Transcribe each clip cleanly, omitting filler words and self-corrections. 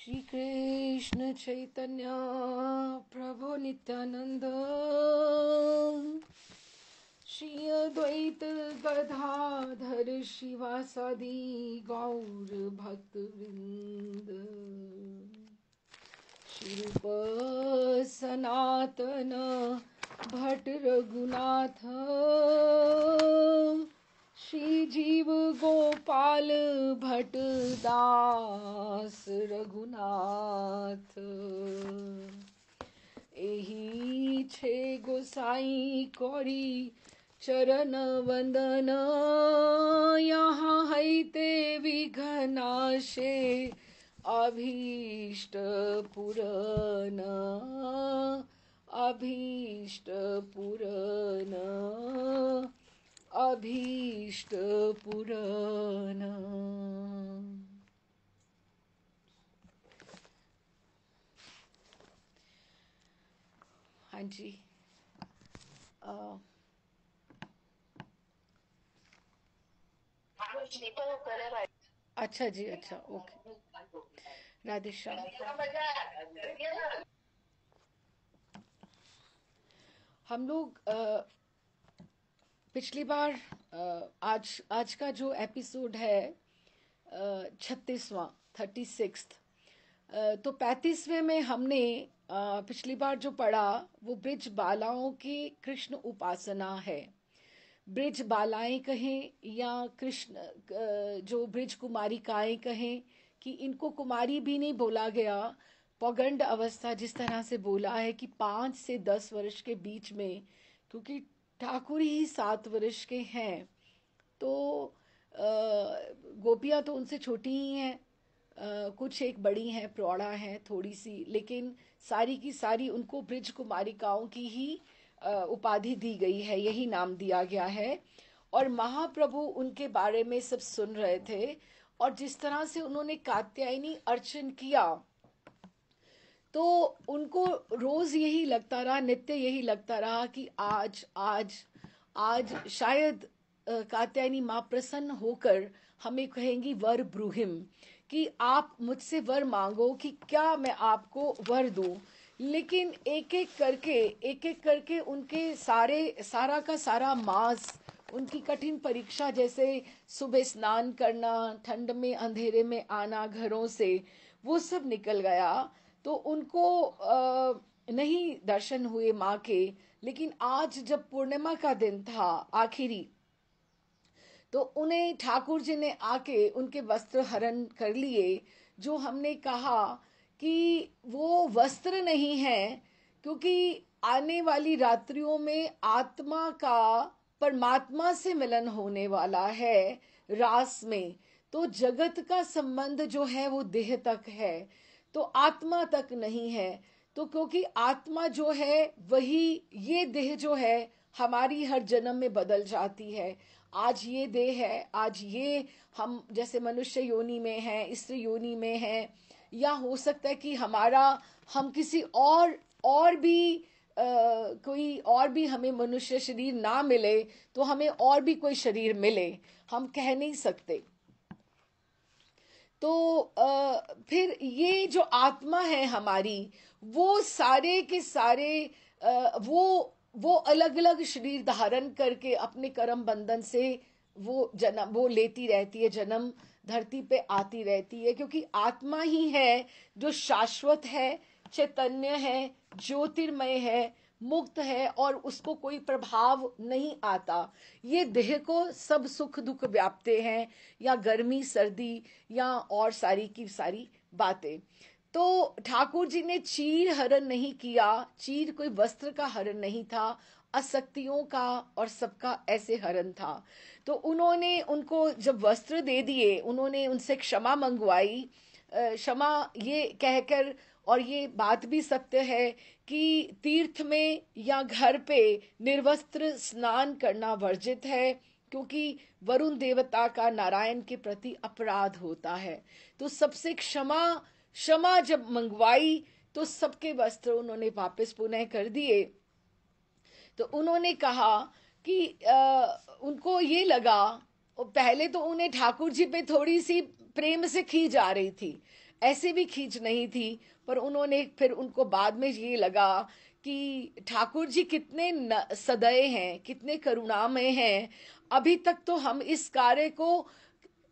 श्री कृष्ण चैतन्य प्रभु नित्यानंद श्री अद्वैत गदाधर शिवासादि गौर भक्त वृंद श्री रूप सनातन भट्ट रघुनाथ श्री जीव गोपाल भट्ट दास रघुनाथ एही छे गोसाई कौरी चरण वंदन यहाँ हैते विघ्नाशे अभीष्ट पुरन अभीष्ट पुरन अभीष्ट पुरन। हाँ जी, अच्छा जी, अच्छा, ओके। राधे श्याम। हम लोग पिछली बार आज का जो एपिसोड है 36वां 36, तो 35वें में हमने पिछली बार जो पढ़ा वो ब्रिज बालाओं की कृष्ण उपासना है। ब्रिज बालाएं कहें या कृष्ण जो ब्रिज कुमारिकाएं कहें, कि इनको कुमारी भी नहीं बोला गया। पौगंड अवस्था जिस तरह से बोला है कि 5 से 10 वर्ष के बीच में, क्योंकि ठाकुर ही 7 वर्ष के हैं, तो गोपियां तो उनसे छोटी ही हैं। कुछ एक बड़ी हैं, प्रौढ़ा हैं थोड़ी सी, लेकिन सारी की सारी उनको ब्रिज कुमारिकाओं की ही उपाधि दी गई है, यही नाम दिया गया है। और महाप्रभु उनके बारे में सब सुन रहे थे, और जिस तरह से उन्होंने कात्यायनी अर्चन किया, तो उनको रोज यही लगता रहा, नित्य यही लगता रहा कि आज आज आज शायद कात्यायनी माँ प्रसन्न होकर हमें कहेंगी वर ब्रूहिम, कि आप मुझसे वर मांगो कि क्या मैं आपको वर दूं। लेकिन एक एक करके उनके सारा का सारा मास, उनकी कठिन परीक्षा, जैसे सुबह स्नान करना, ठंड में अंधेरे में आना घरों से, वो सब निकल गया। तो उनको नहीं दर्शन हुए माँ के। लेकिन आज जब पूर्णिमा का दिन था आखिरी, तो उन्हें ठाकुर जी ने आके उनके वस्त्र हरण कर लिए। जो हमने कहा कि वो वस्त्र नहीं है, क्योंकि आने वाली रात्रियों में आत्मा का परमात्मा से मिलन होने वाला है रास में। तो जगत का संबंध जो है वो देह तक है, तो आत्मा तक नहीं है। तो क्योंकि आत्मा जो है वही, ये देह जो है हमारी हर जन्म में बदल जाती है। आज ये देह है, आज ये हम जैसे मनुष्य योनि में है, स्त्री योनि में है, या हो सकता है कि हम किसी और भी कोई और भी हमें मनुष्य शरीर ना मिले, तो हमें और भी कोई शरीर मिले, हम कह नहीं सकते। तो फिर ये जो आत्मा है हमारी, वो सारे के सारे वो अलग अलग शरीर धारण करके अपने कर्म बंधन से वो लेती रहती है, जन्म धरती पे आती रहती है। क्योंकि आत्मा ही है जो शाश्वत है, चैतन्य है, ज्योतिर्मय है, मुक्त है, और उसको कोई प्रभाव नहीं आता। ये देह को सब सुख दुख व्यापते हैं, या गर्मी सर्दी, या और सारी की सारी बातें। तो ठाकुर जी ने चीर हरण नहीं किया। चीर कोई वस्त्र का हरण नहीं था, असक्तियों का और सबका ऐसे हरण था। तो उन्होंने उनको जब वस्त्र दे दिए, उन्होंने उनसे क्षमा मंगवाई। क्षमा ये कहकर, और ये बात भी सत्य है कि तीर्थ में या घर पे निर्वस्त्र स्नान करना वर्जित है, क्योंकि वरुण देवता का नारायण के प्रति अपराध होता है। तो सबसे क्षमा क्षमा जब मंगवाई, तो सबके वस्त्र उन्होंने वापस पुनः कर दिए। तो उन्होंने कहा कि उनको ये लगा, पहले तो उन्हें ठाकुर जी पे थोड़ी सी प्रेम से खींच आ रही थी, ऐसे भी खींच नहीं थी, पर उन्होंने फिर उनको बाद में ये लगा कि ठाकुर जी कितने सदय हैं, कितने करुणामय हैं। अभी तक तो हम इस कार्य को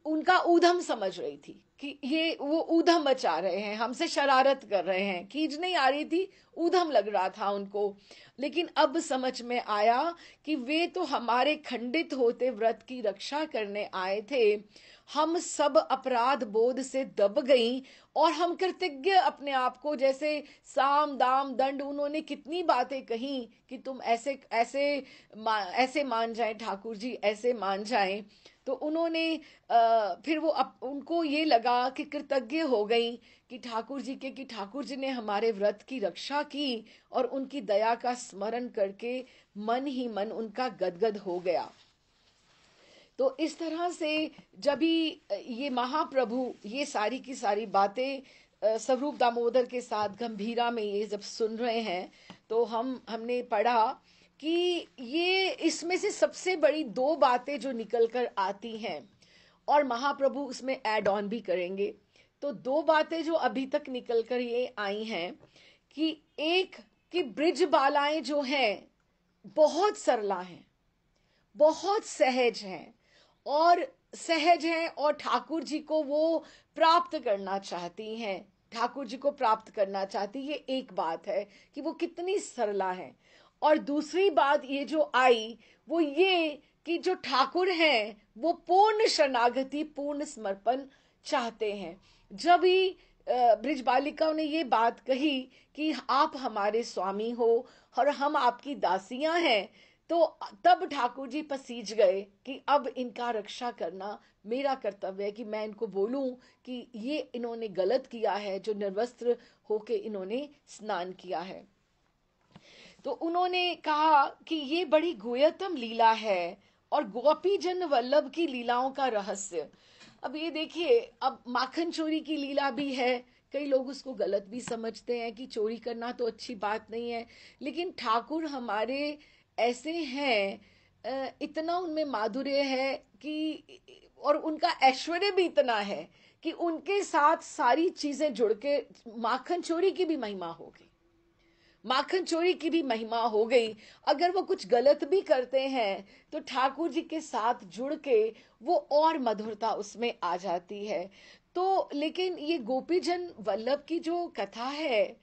उनका ऊधम समझ रही थी कि ये वो ऊधम मचा रहे हैं, हमसे शरारत कर रहे हैं, खींच नहीं आ रही थी, ऊधम लग रहा था उनको। लेकिन अब समझ में आया कि वे तो हमारे खंडित होते व्रत की रक्षा करने आए थे। हम सब अपराध बोध से दब गई और हम कृतज्ञ अपने आप को, जैसे साम दाम दंड उन्होंने कितनी बातें कही कि तुम ऐसे ऐसे ऐसे मान जाएं ठाकुर जी, ऐसे मान जाएं। तो उन्होंने फिर वो उनको ये लगा कि कृतज्ञ हो गई कि ठाकुर जी के, कि ठाकुर जी ने हमारे व्रत की रक्षा की, और उनकी दया का स्मरण करके मन ही मन उनका गदगद हो गया। तो इस तरह से जब भी ये महाप्रभु ये सारी की सारी बातें स्वरूप दामोदर के साथ गंभीरा में ये जब सुन रहे हैं, तो हमने पढ़ा कि ये इसमें से सबसे बड़ी दो बातें जो निकल कर आती हैं, और महाप्रभु उसमें ऐड ऑन भी करेंगे। तो दो बातें जो अभी तक निकल कर ये आई हैं कि एक, कि ब्रिज बालाएं जो हैं बहुत सरला हैं, बहुत सहज हैं, और सहज हैं और ठाकुर जी को वो प्राप्त करना चाहती हैं, ठाकुर जी को प्राप्त करना चाहती। ये एक बात है कि वो कितनी सरला है। और दूसरी बात ये जो आई वो ये कि जो ठाकुर हैं वो पूर्ण शरणागति, पूर्ण समर्पण चाहते हैं। जब ही ब्रिजबालिकाओं ने ये बात कही कि आप हमारे स्वामी हो और हम आपकी दासियां हैं, तो तब ठाकुर जी पसीज गए कि अब इनका रक्षा करना मेरा कर्तव्य है, कि मैं इनको बोलूं कि ये इन्होंने गलत किया है जो निर्वस्त्र होके इन्होंने स्नान किया है। तो उन्होंने कहा कि ये बड़ी गुह्यतम लीला है और गोपी जन वल्लभ की लीलाओं का रहस्य। अब ये देखिए, अब माखन चोरी की लीला भी है, कई लोग उसको गलत भी समझते हैं कि चोरी करना तो अच्छी बात नहीं है, लेकिन ठाकुर हमारे ऐसे हैं, इतना उनमें माधुर्य है कि, और उनका ऐश्वर्य भी इतना है कि उनके साथ सारी चीजें जुड़ के माखन चोरी की भी महिमा होगी, माखन चोरी की भी महिमा हो गई। अगर वो कुछ गलत भी करते हैं तो ठाकुर जी के साथ जुड़ के वो और मधुरता उसमें आ जाती है। तो लेकिन ये गोपीजन वल्लभ की जो कथा है,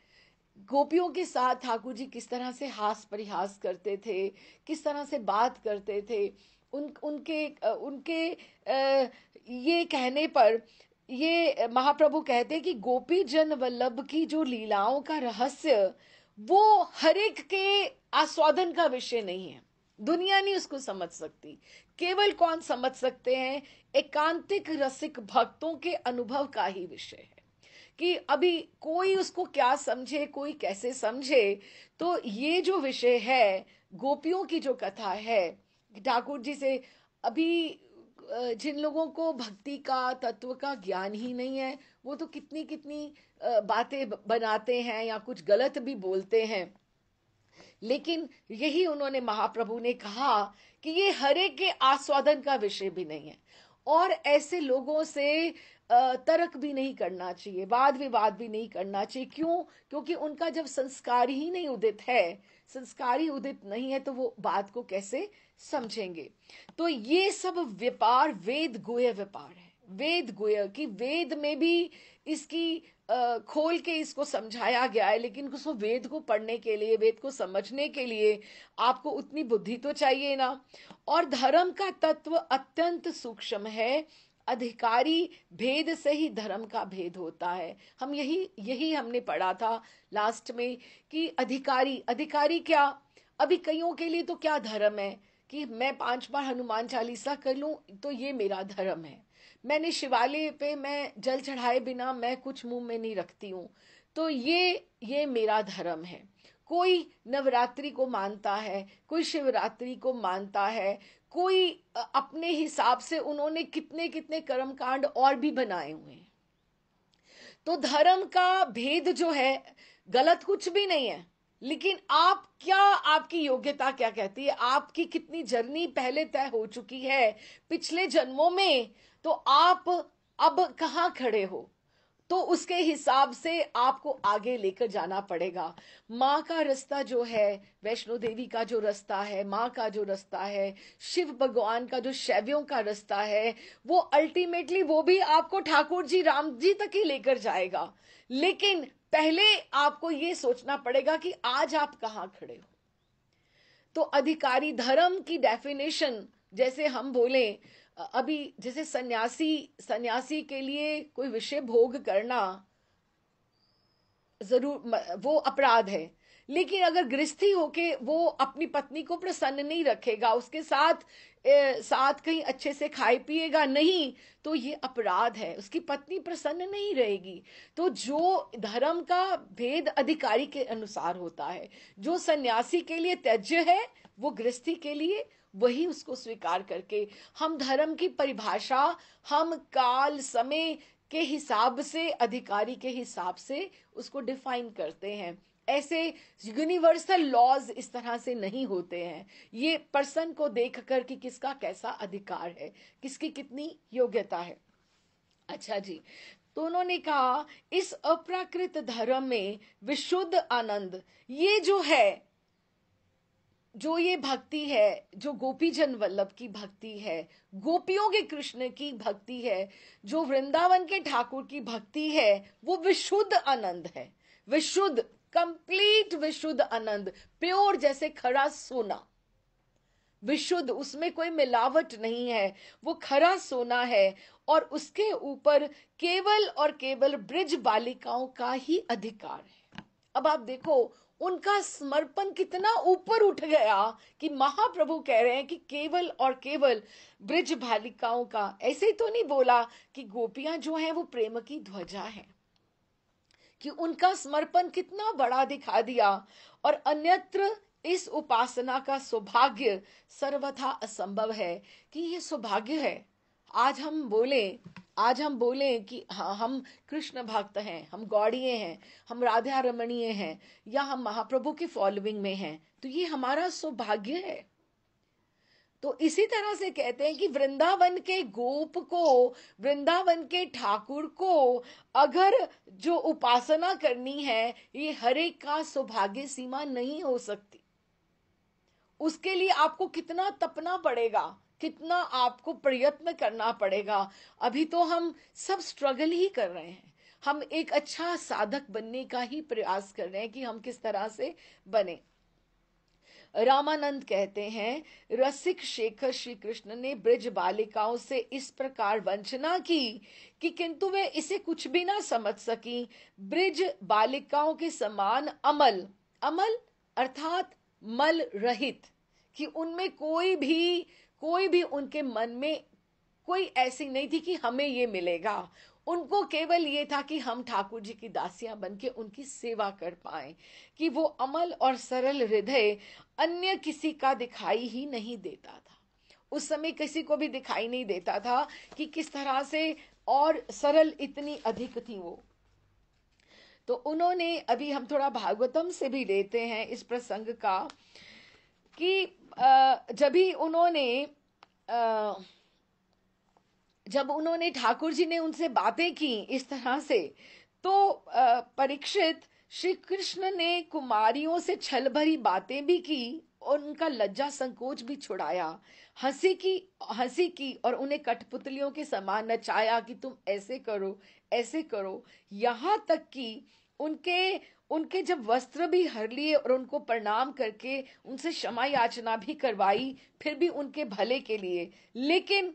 गोपियों के साथ ठाकुर जी किस तरह से हास परिहास करते थे, किस तरह से बात करते थे, उनके उनके ये कहने पर ये महाप्रभु कहते हैं कि गोपी जन वल्लभ की जो लीलाओं का रहस्य वो हर एक के आस्वादन का विषय नहीं है, दुनिया नहीं उसको समझ सकती। केवल कौन समझ सकते हैं? एकांतिक रसिक भक्तों के अनुभव का ही विषय है। कि अभी कोई उसको क्या समझे, कोई कैसे समझे, तो ये जो विषय है, गोपियों की जो कथा है ठाकुर जी से, अभी जिन लोगों को भक्ति का, तत्व का ज्ञान ही नहीं है, वो तो कितनी कितनी बातें बनाते हैं या कुछ गलत भी बोलते हैं। लेकिन यही उन्होंने, महाप्रभु ने कहा कि ये हरे के आस्वादन का विषय भी नहीं है, और ऐसे लोगों से तर्क भी नहीं करना चाहिए, वाद विवाद भी नहीं करना चाहिए। क्यों? क्योंकि उनका जब संस्कार ही नहीं उदित है, संस्कार ही उदित नहीं है, तो वो बात को कैसे समझेंगे? तो ये सब व्यापार वेद गुह्य व्यापार है, वेद गुह्य की, वेद में भी इसकी खोल के इसको समझाया गया है। लेकिन उसको, वेद को पढ़ने के लिए, वेद को समझने के लिए आपको उतनी बुद्धि तो चाहिए ना। और धर्म का तत्व अत्यंत सूक्ष्म है, अधिकारी भेद से ही धर्म का भेद होता है। हम यही यही हमने पढ़ा था लास्ट में कि अधिकारी, अधिकारी क्या, अभी कईयों के लिए तो क्या धर्म है कि मैं 5 बार हनुमान चालीसा कर लूं तो ये मेरा धर्म है, मैंने शिवालय पे मैं जल चढ़ाए बिना मैं कुछ मुंह में नहीं रखती हूँ, तो ये मेरा धर्म है। कोई नवरात्रि को मानता है, कोई शिवरात्रि को मानता है, कोई अपने हिसाब से उन्होंने कितने कितने कर्म कांड और भी बनाए हुए हैं। तो धर्म का भेद जो है, गलत कुछ भी नहीं है, लेकिन आप क्या, आपकी योग्यता क्या कहती है, आपकी कितनी जर्नी पहले तय हो चुकी है पिछले जन्मों में, तो आप अब कहां खड़े हो। तो उसके हिसाब से आपको आगे लेकर जाना पड़ेगा। माँ का रास्ता जो है, वैष्णो देवी का जो रास्ता है, माँ का जो रास्ता है, शिव भगवान का जो शैवियों का रास्ता है, वो अल्टीमेटली वो भी आपको ठाकुर जी राम जी तक ही लेकर जाएगा। लेकिन पहले आपको ये सोचना पड़ेगा कि आज आप कहाँ खड़े हो। तो अधिकारी धर्म की डेफिनेशन, जैसे हम बोले अभी, जैसे सन्यासी सन्यासी के लिए कोई विषय भोग करना जरूर वो अपराध है। लेकिन अगर गृहस्थी होके वो अपनी पत्नी को प्रसन्न नहीं रखेगा, उसके साथ साथ कहीं अच्छे से खाए पिएगा नहीं, तो ये अपराध है, उसकी पत्नी प्रसन्न नहीं रहेगी। तो जो धर्म का भेद अधिकारी के अनुसार होता है, जो सन्यासी के लिए त्याज्य है वो गृहस्थी के लिए वही उसको स्वीकार करके हम धर्म की परिभाषा हम काल समय के हिसाब से, अधिकारी के हिसाब से उसको डिफाइन करते हैं। ऐसे यूनिवर्सल लॉज इस तरह से नहीं होते हैं। ये पर्सन को देखकर कि किसका कैसा अधिकार है, किसकी कितनी योग्यता है। अच्छा जी, तो उन्होंने कहा इस अप्राकृत धर्म में विशुद्ध आनंद, ये जो है, जो ये भक्ति है, जो गोपी जन वल्लभ की भक्ति है, गोपियों के कृष्ण की भक्ति है, जो वृंदावन के ठाकुर की भक्ति है, वो विशुद्ध आनंद है। विशुद्ध, कंप्लीट विशुद्ध आनंद, प्योर जैसे खरा सोना, विशुद्ध, उसमें कोई मिलावट नहीं है, वो खरा सोना है। और उसके ऊपर केवल और केवल ब्रिज बालिकाओं का ही अधिकार है। अब आप देखो उनका समर्पण कितना ऊपर उठ गया कि महाप्रभु कह रहे हैं कि केवल और केवल ब्रिज बालिकाओं का। ऐसे ही तो नहीं बोला कि गोपियां जो हैं वो प्रेम की ध्वजा है, कि उनका समर्पण कितना बड़ा दिखा दिया। और अन्यत्र इस उपासना का सौभाग्य सर्वथा असंभव है कि ये सौभाग्य है। आज हम बोले आज हम बोले कि हाँ हम कृष्ण भक्त हैं, हम गौड़िए हैं, हम राधा रमणीय हैं, या हम महाप्रभु के फॉलोइंग में हैं, तो ये हमारा सौभाग्य है। तो इसी तरह से कहते हैं कि वृंदावन के गोप को, वृंदावन के ठाकुर को अगर जो उपासना करनी है, ये हर एक का सौभाग्य सीमा नहीं हो सकती। उसके लिए आपको कितना तपना पड़ेगा, कितना आपको प्रयत्न करना पड़ेगा। अभी तो हम सब स्ट्रगल ही कर रहे हैं, हम एक अच्छा साधक बनने का ही प्रयास कर रहे हैं कि हम किस तरह से बने। रामानंद कहते हैं, रसिक शेखर श्री कृष्ण ने ब्रिज बालिकाओं से इस प्रकार वंचना की कि किंतु वे इसे कुछ भी ना समझ सकी। ब्रिज बालिकाओं के समान अमल, अमल अर्थात मल रहित, कि उनमें कोई भी उनके मन में कोई ऐसी नहीं थी कि हमें ये मिलेगा। उनको केवल ये था कि हम ठाकुर जी की दासियां बनके उनकी सेवा कर पाए, कि वो अमल और सरल हृदय अन्य किसी का दिखाई ही नहीं देता था। उस समय किसी को भी दिखाई नहीं देता था कि किस तरह से और सरल इतनी अधिक थी वो। तो उन्होंने, अभी हम थोड़ा भागवतम से भी लेते हैं इस प्रसंग का, कि जब उन्होंने ठाकुर जी ने उनसे बातें की इस तरह से, तो परीक्षित, श्री कृष्ण ने कुमारियों से छल भरी बातें भी की और उनका लज्जा संकोच भी छुड़ाया, हंसी की और उन्हें कठपुतलियों के समान नचाया कि तुम ऐसे करो ऐसे करो। यहाँ तक कि उनके उनके जब वस्त्र भी हर लिए और उनको प्रणाम करके उनसे क्षमा याचना भी करवाई, फिर भी उनके भले के लिए। लेकिन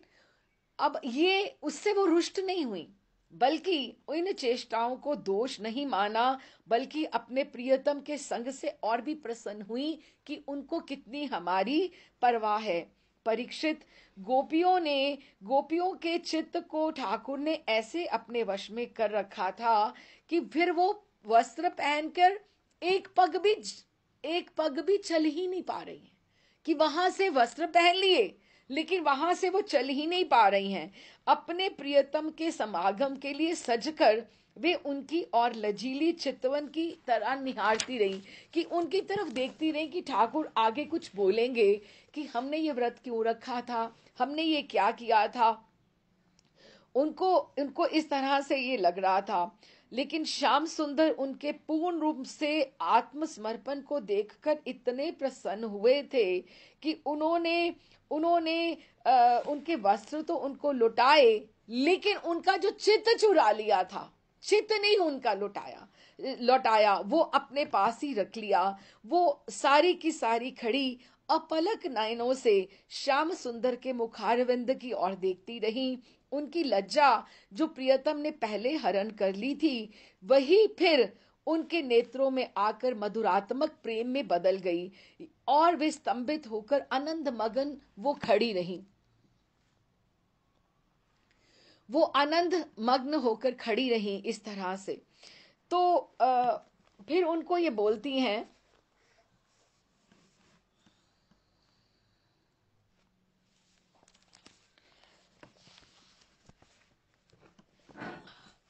अब ये उससे वो रुष्ट नहीं हुई, बल्कि इन चेष्टाओं को दोष नहीं माना, बल्कि अपने प्रियतम के संग से और भी प्रसन्न हुई कि उनको कितनी हमारी परवाह है। परीक्षित, गोपियों के चित्त को ठाकुर ने ऐसे अपने वश में कर रखा था कि फिर वो वस्त्र पहनकर एक पग भी चल ही नहीं पा रही है, कि वहां से वस्त्र पहन लिए लेकिन वहां से वो चल ही नहीं पा रही हैं। अपने प्रियतम के समागम के लिए सजकर वे उनकी और लजीली चितवन की तरह निहारती रही, कि उनकी तरफ देखती रही कि ठाकुर आगे कुछ बोलेंगे कि हमने ये व्रत क्यों रखा था, हमने ये क्या किया था। उनको उनको इस तरह से ये लग रहा था। लेकिन श्याम सुंदर उनके पूर्ण रूप से आत्मसमर्पण को देखकर इतने प्रसन्न हुए थे कि उन्होंने उन्होंने उनके वस्त्र तो उनको लुटाए, लेकिन उनका जो चित्त चुरा लिया था, चित्त नहीं उनका लौटाया, वो अपने पास ही रख लिया। वो सारी की सारी खड़ी अपलक नयनों से श्याम सुंदर के मुखारविंद की ओर देखती रही। उनकी लज्जा जो प्रियतम ने पहले हरण कर ली थी, वही फिर उनके नेत्रों में आकर मधुरात्मक प्रेम में बदल गई और वे स्तंभित होकर आनंद मगन वो खड़ी रही। वो आनंद मग्न होकर खड़ी रही इस तरह से। तो फिर उनको ये बोलती हैं,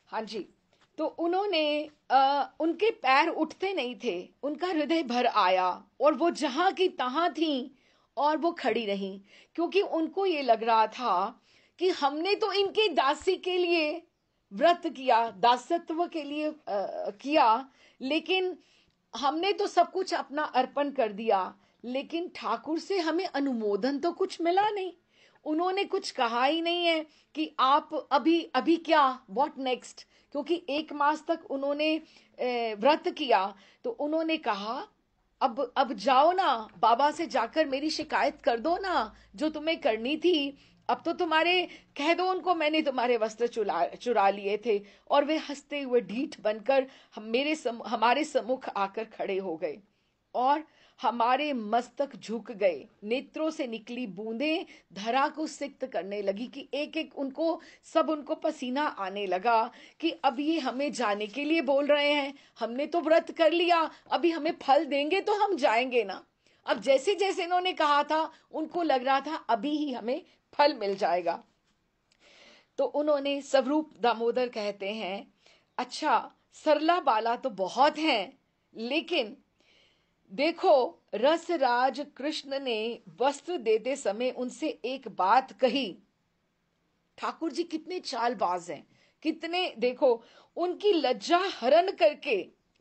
हाँ जी, तो उन्होंने उनके पैर उठते नहीं थे, उनका हृदय भर आया और वो जहां की तहां थी और वो खड़ी रही, क्योंकि उनको ये लग रहा था कि हमने तो इनकी दासी के लिए व्रत किया, दासत्व के लिए किया, लेकिन हमने तो सब कुछ अपना अर्पण कर दिया, लेकिन ठाकुर से हमें अनुमोदन तो कुछ मिला नहीं। उन्होंने कुछ कहा ही नहीं है कि आप अभी अभी क्या, व्हाट नेक्स्ट, क्योंकि 1 मास तक उन्होंने व्रत किया। तो उन्होंने कहा अब जाओ ना, बाबा से जाकर मेरी शिकायत कर दो ना, जो तुम्हें करनी थी। अब तो तुम्हारे, कह दो उनको मैंने तुम्हारे वस्त्र चुरा लिए थे। और वे हंसते हुए ढीठ बनकर हमारे सम्मुख आकर खड़े हो गए और हमारे मस्तक झुक गए। नेत्रों से निकली बूंदें धरा को सिक्त करने लगी कि एक एक उनको पसीना आने लगा कि अब ये हमें जाने के लिए बोल रहे हैं। हमने तो व्रत कर लिया, अभी हमें फल देंगे तो हम जाएंगे ना। अब जैसे जैसे इन्होंने कहा था, उनको लग रहा था अभी ही हमें फल मिल जाएगा। तो उन्होंने, स्वरूप दामोदर कहते हैं, अच्छा सरला बाला तो बहुत हैं, लेकिन देखो रसराज कृष्ण ने वस्त्र देते समय उनसे एक बात कही। ठाकुर जी कितने चालबाज हैं, कितने, देखो उनकी लज्जा हरण करके,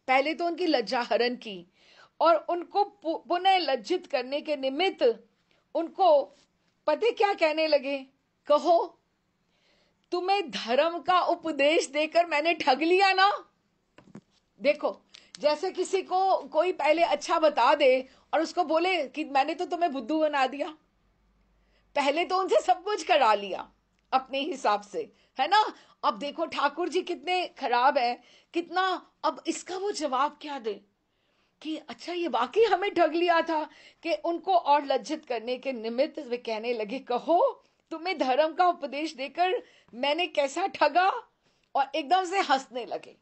पहले तो उनकी लज्जा हरण की और उनको पुनः लज्जित करने के निमित्त उनको पते क्या कहने लगे, कहो तुम्हें धर्म का उपदेश देकर मैंने ठग लिया ना। देखो, जैसे किसी को कोई पहले अच्छा बता दे और उसको बोले कि मैंने तो तुम्हें बुद्धू बना दिया, पहले तो उनसे सब कुछ करा लिया अपने हिसाब से, है ना। अब देखो ठाकुर जी कितने खराब है, कितना, अब इसका वो जवाब क्या दे कि अच्छा ये वाकई हमें ठग लिया था। कि उनको और लज्जित करने के निमित्त वे कहने लगे, कहो तुम्हें धर्म का उपदेश देकर मैंने कैसा ठगा, और एकदम से हंसने लगे।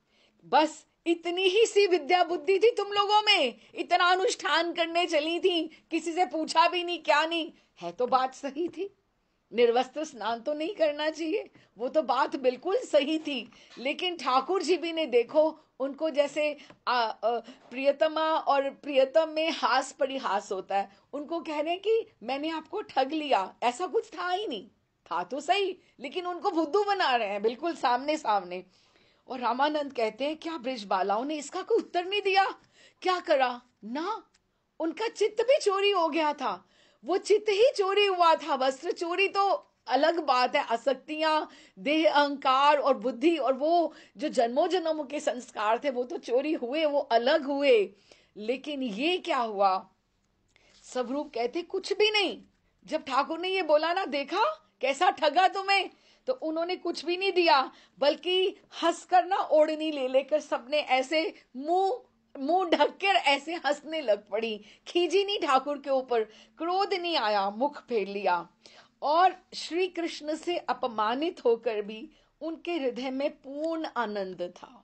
बस इतनी ही सी विद्या बुद्धि थी तुम लोगों में, इतना अनुष्ठान करने चली थी, किसी से पूछा भी नहीं, क्या नहीं है। तो बात सही थी, निर्वस्त्र स्नान तो नहीं करना चाहिए, वो तो बात बिल्कुल सही थी। लेकिन ठाकुर जी भी ने देखो, उनको जैसे प्रियतमा और प्रियतम में हास परिहास होता है, उनको कह रहे कि मैंने आपको ठग लिया, ऐसा कुछ था ही नहीं, था तो सही, लेकिन उनको बुद्धू बना रहे हैं बिल्कुल सामने सामने। और रामानंद कहते हैं, क्या ब्रिजबालाओं ने इसका कोई उत्तर नहीं दिया, क्या करा ना, उनका चित्त भी चोरी हो गया था, वो चित्त ही चोरी हुआ था। वस्त्र चोरी तो अलग बात है, आसक्तियां, देह अहंकार और बुद्धि और वो जो जन्मों जन्मों के संस्कार थे वो तो चोरी हुए, वो अलग हुए। लेकिन ये क्या हुआ, स्वरूप कहते कुछ भी नहीं। जब ठाकुर ने ये बोला ना, देखा कैसा ठगा तुम्हें, तो उन्होंने कुछ भी नहीं दिया, बल्कि हंसकर ना ओढ़नी ले लेकर सबने ऐसे मुंह मुंह ढककर ऐसे हंसने लग पड़ी। खींची नहीं ठाकुर के ऊपर, क्रोध नहीं आया, मुख फेर लिया। और श्री कृष्ण से अपमानित होकर भी उनके हृदय में पूर्ण आनंद था।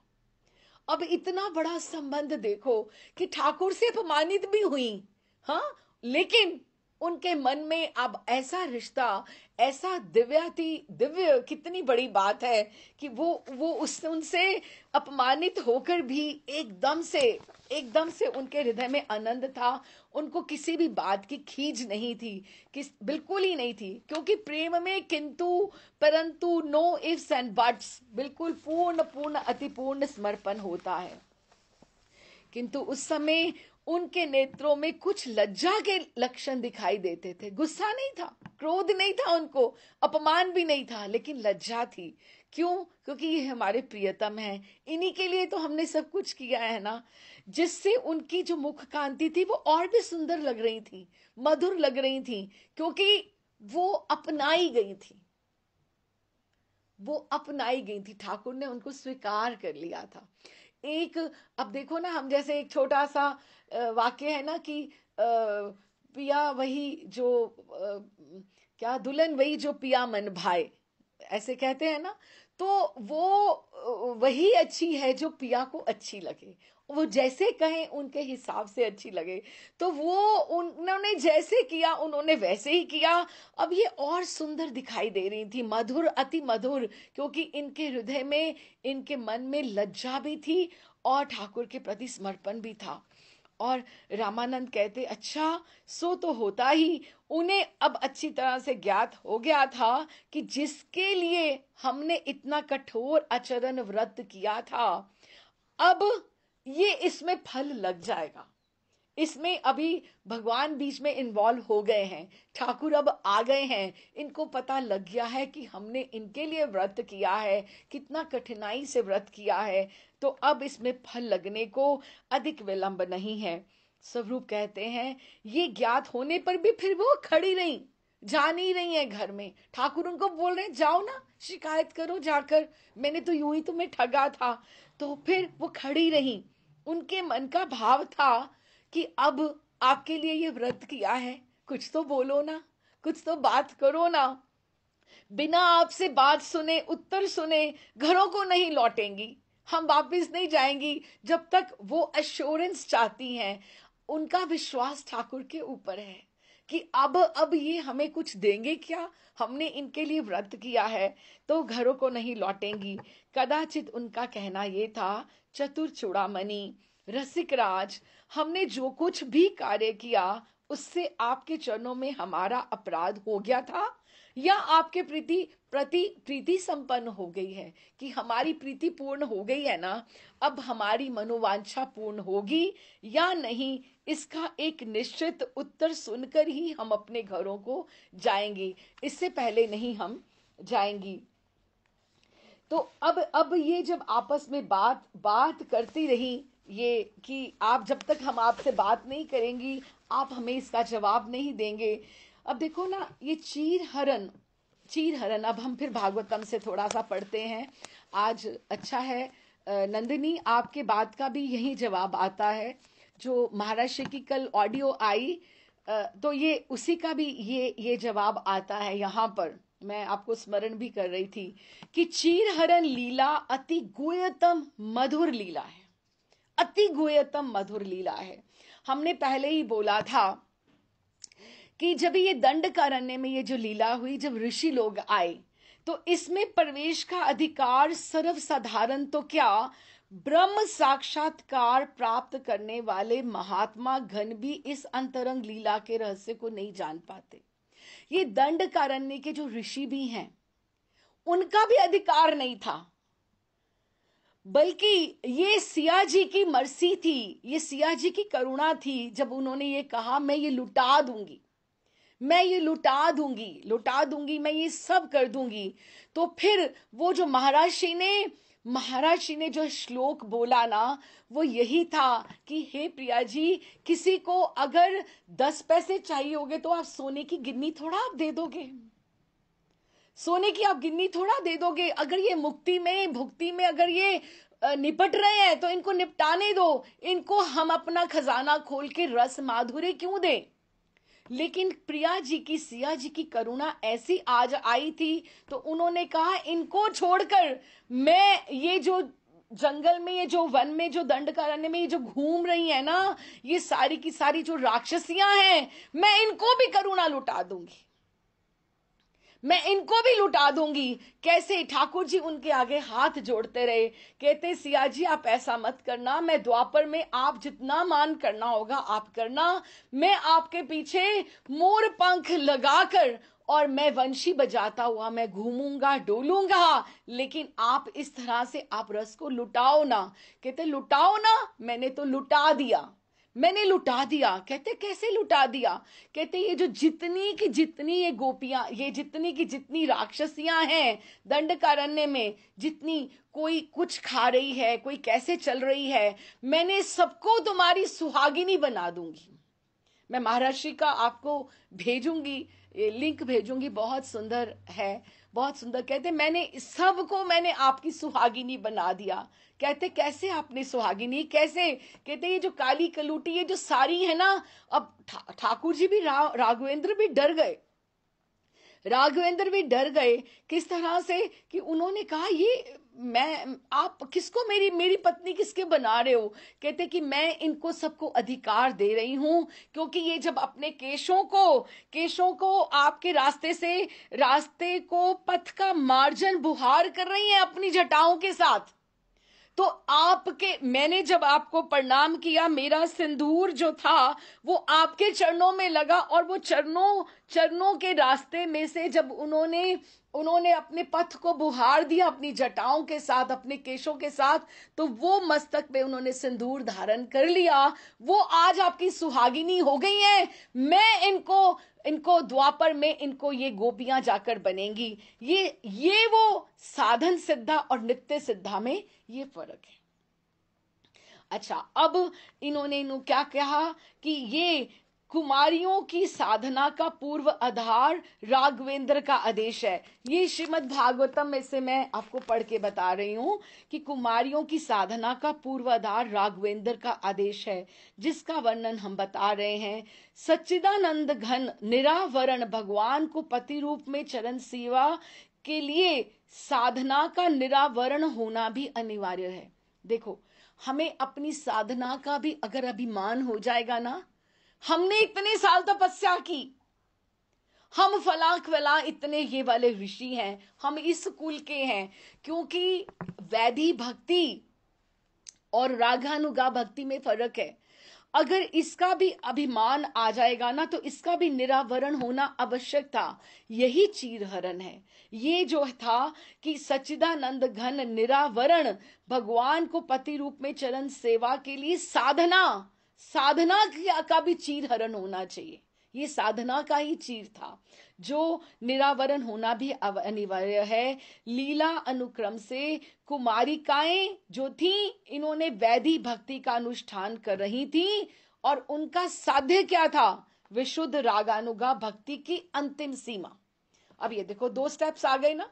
अब इतना बड़ा संबंध देखो कि ठाकुर से अपमानित भी हुई, हाँ, लेकिन उनके मन में अब ऐसा रिश्ता, ऐसा दिव्य, कितनी बड़ी बात है कि वो उस उनसे अपमानित होकर भी एकदम से उनके हृदय में आनंद था। उनको किसी भी बात की खींच नहीं थी, बिल्कुल ही नहीं थी, क्योंकि प्रेम में किंतु परंतु, नो इफ्स एंड बट्स, बिल्कुल पूर्ण पूर्ण अति पूर्ण समर्पण होता है। किंतु उस समय उनके नेत्रों में कुछ लज्जा के लक्षण दिखाई देते थे। गुस्सा नहीं था, क्रोध नहीं था उनको, अपमान भी नहीं था, लेकिन लज्जा थी। क्यों? क्योंकि ये हमारे प्रियतम हैं, इन्हीं के लिए तो हमने सब कुछ किया है ना। जिससे उनकी जो मुख कांति थी वो और भी सुंदर लग रही थी, मधुर लग रही थी, क्योंकि वो अपनाई गई थी, वो अपनाई गई थी। ठाकुर ने उनको स्वीकार कर लिया था। एक, अब देखो ना, हम जैसे एक छोटा सा वाक्य है ना कि पिया वही जो क्या, दुल्हन वही जो पिया मन भाए, ऐसे कहते हैं ना। तो वो वही अच्छी है जो पिया को अच्छी लगे, वो जैसे कहें उनके हिसाब से अच्छी लगे। तो वो उन्होंने जैसे किया उन्होंने वैसे ही किया। अब ये और सुंदर दिखाई दे रही थी, मधुर, अति मधुर, क्योंकि इनके हृदय में, इनके मन में लज्जा भी थी और ठाकुर के प्रति समर्पण भी था। और रामानंद कहते, अच्छा सो तो होता ही। उन्हें अब अच्छी तरह से ज्ञात हो गया था कि जिसके लिए हमने इतना कठोर आचरण व्रत किया था, अब ये इसमें फल लग जाएगा। इसमें अभी भगवान बीच में इन्वॉल्व हो गए हैं, ठाकुर अब आ गए हैं, इनको पता लग गया है कि हमने इनके लिए व्रत किया है, कितना कठिनाई से व्रत किया है, तो अब इसमें फल लगने को अधिक विलंब नहीं है। स्वरूप कहते हैं, ये ज्ञात होने पर भी फिर वो खड़ी रही, जा नहीं रही है घर में। ठाकुर उनको बोल रहे हैं, जाओ ना, शिकायत करो जाकर, मैंने तो यूं ही तुम्हें ठगा था। तो फिर वो खड़ी रही। उनके मन का भाव था कि अब आपके लिए ये व्रत किया है, कुछ तो बोलो ना, कुछ तो बात करो ना। बिना आपसे बात सुने, उत्तर सुने, घरों को नहीं लौटेंगी, हम वापस नहीं जाएंगी जब तक वो एश्योरेंस चाहती हैं। उनका विश्वास ठाकुर के ऊपर है कि अब ये हमें कुछ देंगे क्या, हमने इनके लिए व्रत किया है, तो घरों को नहीं लौटेंगी। कदाचित उनका कहना ये था, चतुर चूड़ामणि, रसिक राज, हमने जो कुछ भी कार्य किया उससे आपके चरणों में हमारा अपराध हो गया था, या आपके प्रति प्रीति संपन्न हो गई है, कि हमारी प्रीति पूर्ण हो गई है ना, अब हमारी मनोवांछा पूर्ण होगी या नहीं, इसका एक निश्चित उत्तर सुनकर ही हम अपने घरों को जाएंगे, इससे पहले नहीं हम जाएंगी। तो अब ये जब आपस में बात बात करती रही, ये कि आप, जब तक हम आपसे बात नहीं करेंगी आप हमें इसका जवाब नहीं देंगे। अब देखो ना, ये चीर हरण, अब हम फिर भागवतम से थोड़ा सा पढ़ते हैं आज। अच्छा है नंदिनी, आपके बात का भी यही जवाब आता है, जो महाराष्ट्र की कल ऑडियो आई, तो ये उसी का भी ये जवाब आता है। यहाँ पर मैं आपको स्मरण भी कर रही थी कि चीरहरण लीला अति गुह्यतम मधुर लीला है, अति गुह्यतम मधुर लीला है। हमने पहले ही बोला था कि जब ये दंडकारण्य में ये जो लीला हुई, जब ऋषि लोग आए, तो इसमें प्रवेश का अधिकार सर्वसाधारण तो क्या, ब्रह्म साक्षात्कार प्राप्त करने वाले महात्मा घन भी इस अंतरंग लीला के रहस्य को नहीं जान पाते। ये दंडकारण्य के जो ऋषि भी हैं, उनका भी अधिकार नहीं था, बल्कि ये सिया जी की मर्सी थी, ये सिया जी की करुणा थी, जब उन्होंने ये कहा, मैं ये लुटा दूंगी, मैं ये लुटा दूंगी, लुटा दूंगी, मैं ये सब कर दूंगी। तो फिर वो जो महाराज ने जो श्लोक बोला ना, वो यही था कि हे प्रिया जी, किसी को अगर 10 पैसे चाहिए होंगे तो आप सोने की गिन्नी थोड़ा आप दे दोगे, सोने की आप गिन्नी थोड़ा दे दोगे। अगर ये मुक्ति में, भुक्ति में अगर ये निपट रहे हैं तो इनको निपटाने दो, इनको हम अपना खजाना खोल के रस माधुर्य क्यों दें। लेकिन प्रिया जी की, सिया जी की करुणा ऐसी आज आई थी, तो उन्होंने कहा, इनको छोड़कर मैं ये जो जंगल में, ये जो वन में, जो दंडकारण्य में ये जो घूम रही है ना, ये सारी की सारी जो राक्षसियां हैं, मैं इनको भी करुणा लुटा दूंगी, मैं इनको भी लुटा दूंगी। कैसे ठाकुर जी उनके आगे हाथ जोड़ते रहे, कहते सिया जी आप ऐसा मत करना, मैं द्वापर में आप जितना मान करना होगा आप करना, मैं आपके पीछे मोर पंख लगाकर और मैं वंशी बजाता हुआ मैं घूमूंगा डोलूंगा, लेकिन आप इस तरह से आप रस को लुटाओ ना। कहते लुटाओ ना, मैंने तो लुटा दिया, मैंने लुटा दिया। कहते कैसे लुटा दिया? कहते ये जो जितनी की जितनी ये गोपियां, ये जितनी की जितनी राक्षसियां हैं दंडकारण्य में, जितनी कोई कुछ खा रही है, कोई कैसे चल रही है, मैंने सबको तुम्हारी सुहागिनी बना दूंगी। मैं महाराष्ट्री का आपको भेजूंगी, ये लिंक भेजूंगी, बहुत सुंदर है, बहुत सुंदर। कहते मैंने सबको मैंने आपकी सुहागिनी बना दिया। कहते कैसे आपने सुहागिनी, कैसे? कहते ये जो काली कलूटी, ये जो सारी है ना, अब ठाकुर जी भी राघवेंद्र भी डर गए, राघवेंद्र भी डर गए। किस तरह से कि उन्होंने कहा ये मैं, आप किसको, मेरी मेरी पत्नी किसके बना रहे हो? कहते कि मैं इनको सबको अधिकार दे रही हूं, क्योंकि ये जब अपने केशों को आपके रास्ते से, रास्ते को पथ का मार्जन बुहार कर रही हैं अपनी जटाओं के साथ, तो आपके, मैंने जब आपको प्रणाम किया, मेरा सिंदूर जो था वो आपके चरणों में लगा, और वो चरणों के रास्ते में से जब उन्होंने उन्होंने अपने पथ को बुहार दिया अपनी जटाओं के साथ, अपने केशों के साथ, तो वो मस्तक पे उन्होंने सिंदूर धारण कर लिया, वो आज आपकी सुहागिनी हो गई हैं। मैं इनको इनको द्वापर में इनको ये गोपियां जाकर बनेंगी। ये वो साधन सिद्धा और नित्य सिद्धा में ये फर्क है। अच्छा, अब इन्होंने क्या कहा कि ये कुमारियों की साधना का पूर्व आधार राघवेंद्र का आदेश है। ये श्रीमद् भागवतम में से मैं आपको पढ़ के बता रही हूं कि कुमारियों की साधना का पूर्व आधार राघवेंद्र का आदेश है, जिसका वर्णन हम बता रहे हैं। सच्चिदानंद घन निरावरण भगवान को पति रूप में चरण सेवा के लिए साधना का निरावरण होना भी अनिवार्य है। देखो, हमें अपनी साधना का भी अगर अभिमान हो जाएगा ना, हमने इतने साल तपस्या की, हम फला इतने ये वाले ऋषि हैं, हम इस कुल के हैं, क्योंकि वैधि भक्ति और रागानुगा भक्ति में फर्क है। अगर इसका भी अभिमान आ जाएगा ना, तो इसका भी निरावरण होना आवश्यक था। यही चीरहरण है। ये जो था कि सच्चिदानंद घन निरावरण भगवान को पति रूप में चरण सेवा के लिए साधना का भी चीरहरण होना चाहिए। ये साधना का ही चीर था, जो निरावरण होना भी अनिवार्य है। लीला अनुक्रम से कुमारिकाएं जो थी, इन्होंने वैधि भक्ति का अनुष्ठान कर रही थी, और उनका साध्य क्या था? विशुद्ध रागानुगा भक्ति की अंतिम सीमा। अब ये देखो, 2 स्टेप्स आ गए ना।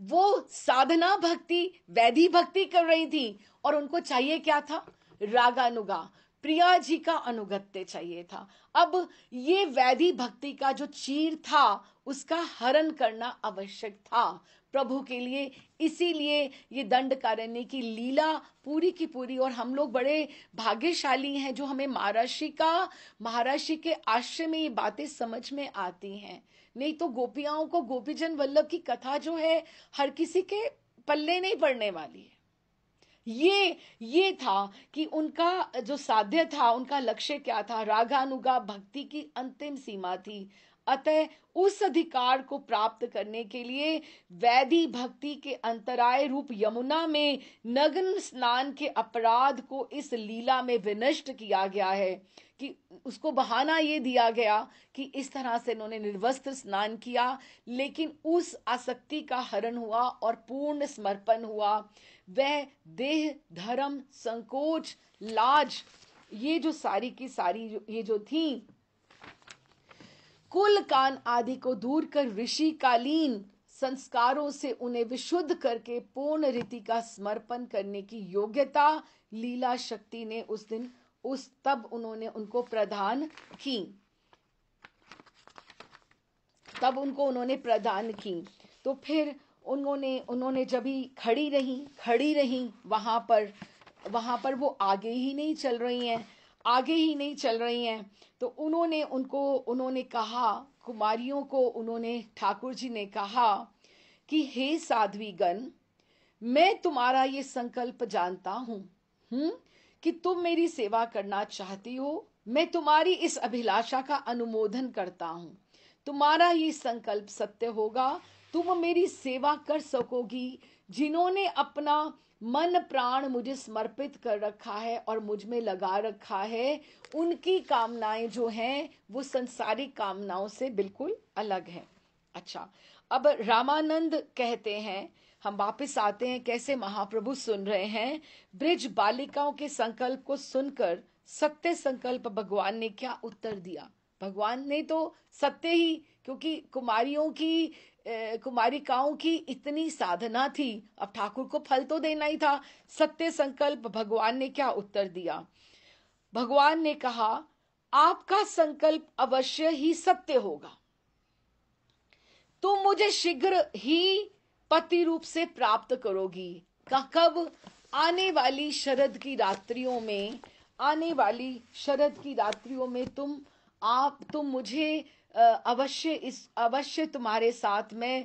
वो साधना भक्ति, वैधि भक्ति कर रही थी, और उनको चाहिए क्या था? रागानुगा, प्रिया जी का अनुगत्य चाहिए था। अब ये वैधि भक्ति का जो चीर था, उसका हरण करना आवश्यक था प्रभु के लिए। इसीलिए ये दंडकारण्य की लीला पूरी की पूरी, और हम लोग बड़े भाग्यशाली हैं जो हमें महाराष्ट्र के आश्रय में ये बातें समझ में आती हैं। नहीं तो गोपियाओं को, गोपीजन वल्लभ की कथा जो है, हर किसी के पल्ले नहीं पड़ने वाली है। ये था कि उनका जो साध्य था, उनका लक्ष्य क्या था? रागानुगा भक्ति की अंतिम सीमा थी। अतः उस अधिकार को प्राप्त करने के लिए वैधि भक्ति के अंतराय रूप यमुना में नग्न स्नान के अपराध को इस लीला में विनष्ट किया गया है। कि उसको बहाना ये दिया गया कि इस तरह से इन्होंने निर्वस्त्र स्नान किया, लेकिन उस आसक्ति का हरण हुआ और पूर्ण समर्पण हुआ। वह देह, धर्म, संकोच, लाज, ये जो सारी की सारी ये जो थी, कुल कान आदि को दूर कर ऋषिकालीन संस्कारों से उन्हें विशुद्ध करके पूर्ण रीति का समर्पण करने की योग्यता लीला शक्ति ने तब उन्होंने उनको प्रदान की, तब उनको उन्होंने प्रदान की। तो फिर उन्होंने उन्होंने जब ही खड़ी रही वहां पर वो आगे ही नहीं चल रही हैं, आगे ही नहीं चल रही हैं। तो उन्होंने कहा, कुमारियों को उन्होंने, ठाकुर जी ने कहा कि हे साध्वीगण, मैं तुम्हारा ये संकल्प जानता हूं, कि तुम मेरी सेवा करना चाहती हो। मैं तुम्हारी इस अभिलाषा का अनुमोदन करता हूं। तुम्हारा ये संकल्प सत्य होगा, तुम मेरी सेवा कर सकोगी। जिन्होंने अपना मन प्राण मुझे समर्पित कर रखा है और मुझ में लगा रखा है, उनकी कामनाएं जो हैं वो संसारिक कामनाओं से बिल्कुल अलग हैं। अच्छा, अब रामानंद कहते हैं, हम वापस आते हैं कैसे महाप्रभु सुन रहे हैं। ब्रिज बालिकाओं के संकल्प को सुनकर सत्य संकल्प भगवान ने क्या उत्तर दिया। भगवान ने तो सत्य ही, क्योंकि कुमारिकाओं की इतनी साधना थी, अब ठाकुर को फल तो देना ही था। सत्य संकल्प भगवान ने क्या उत्तर दिया। भगवान ने कहा, आपका संकल्प अवश्य ही सत्य होगा। तुम मुझे शीघ्र ही पति रूप से प्राप्त करोगी। कब? आने वाली शरद की रात्रियों में, आने वाली शरद की रात्रियों में तुम मुझे अवश्य तुम्हारे साथ में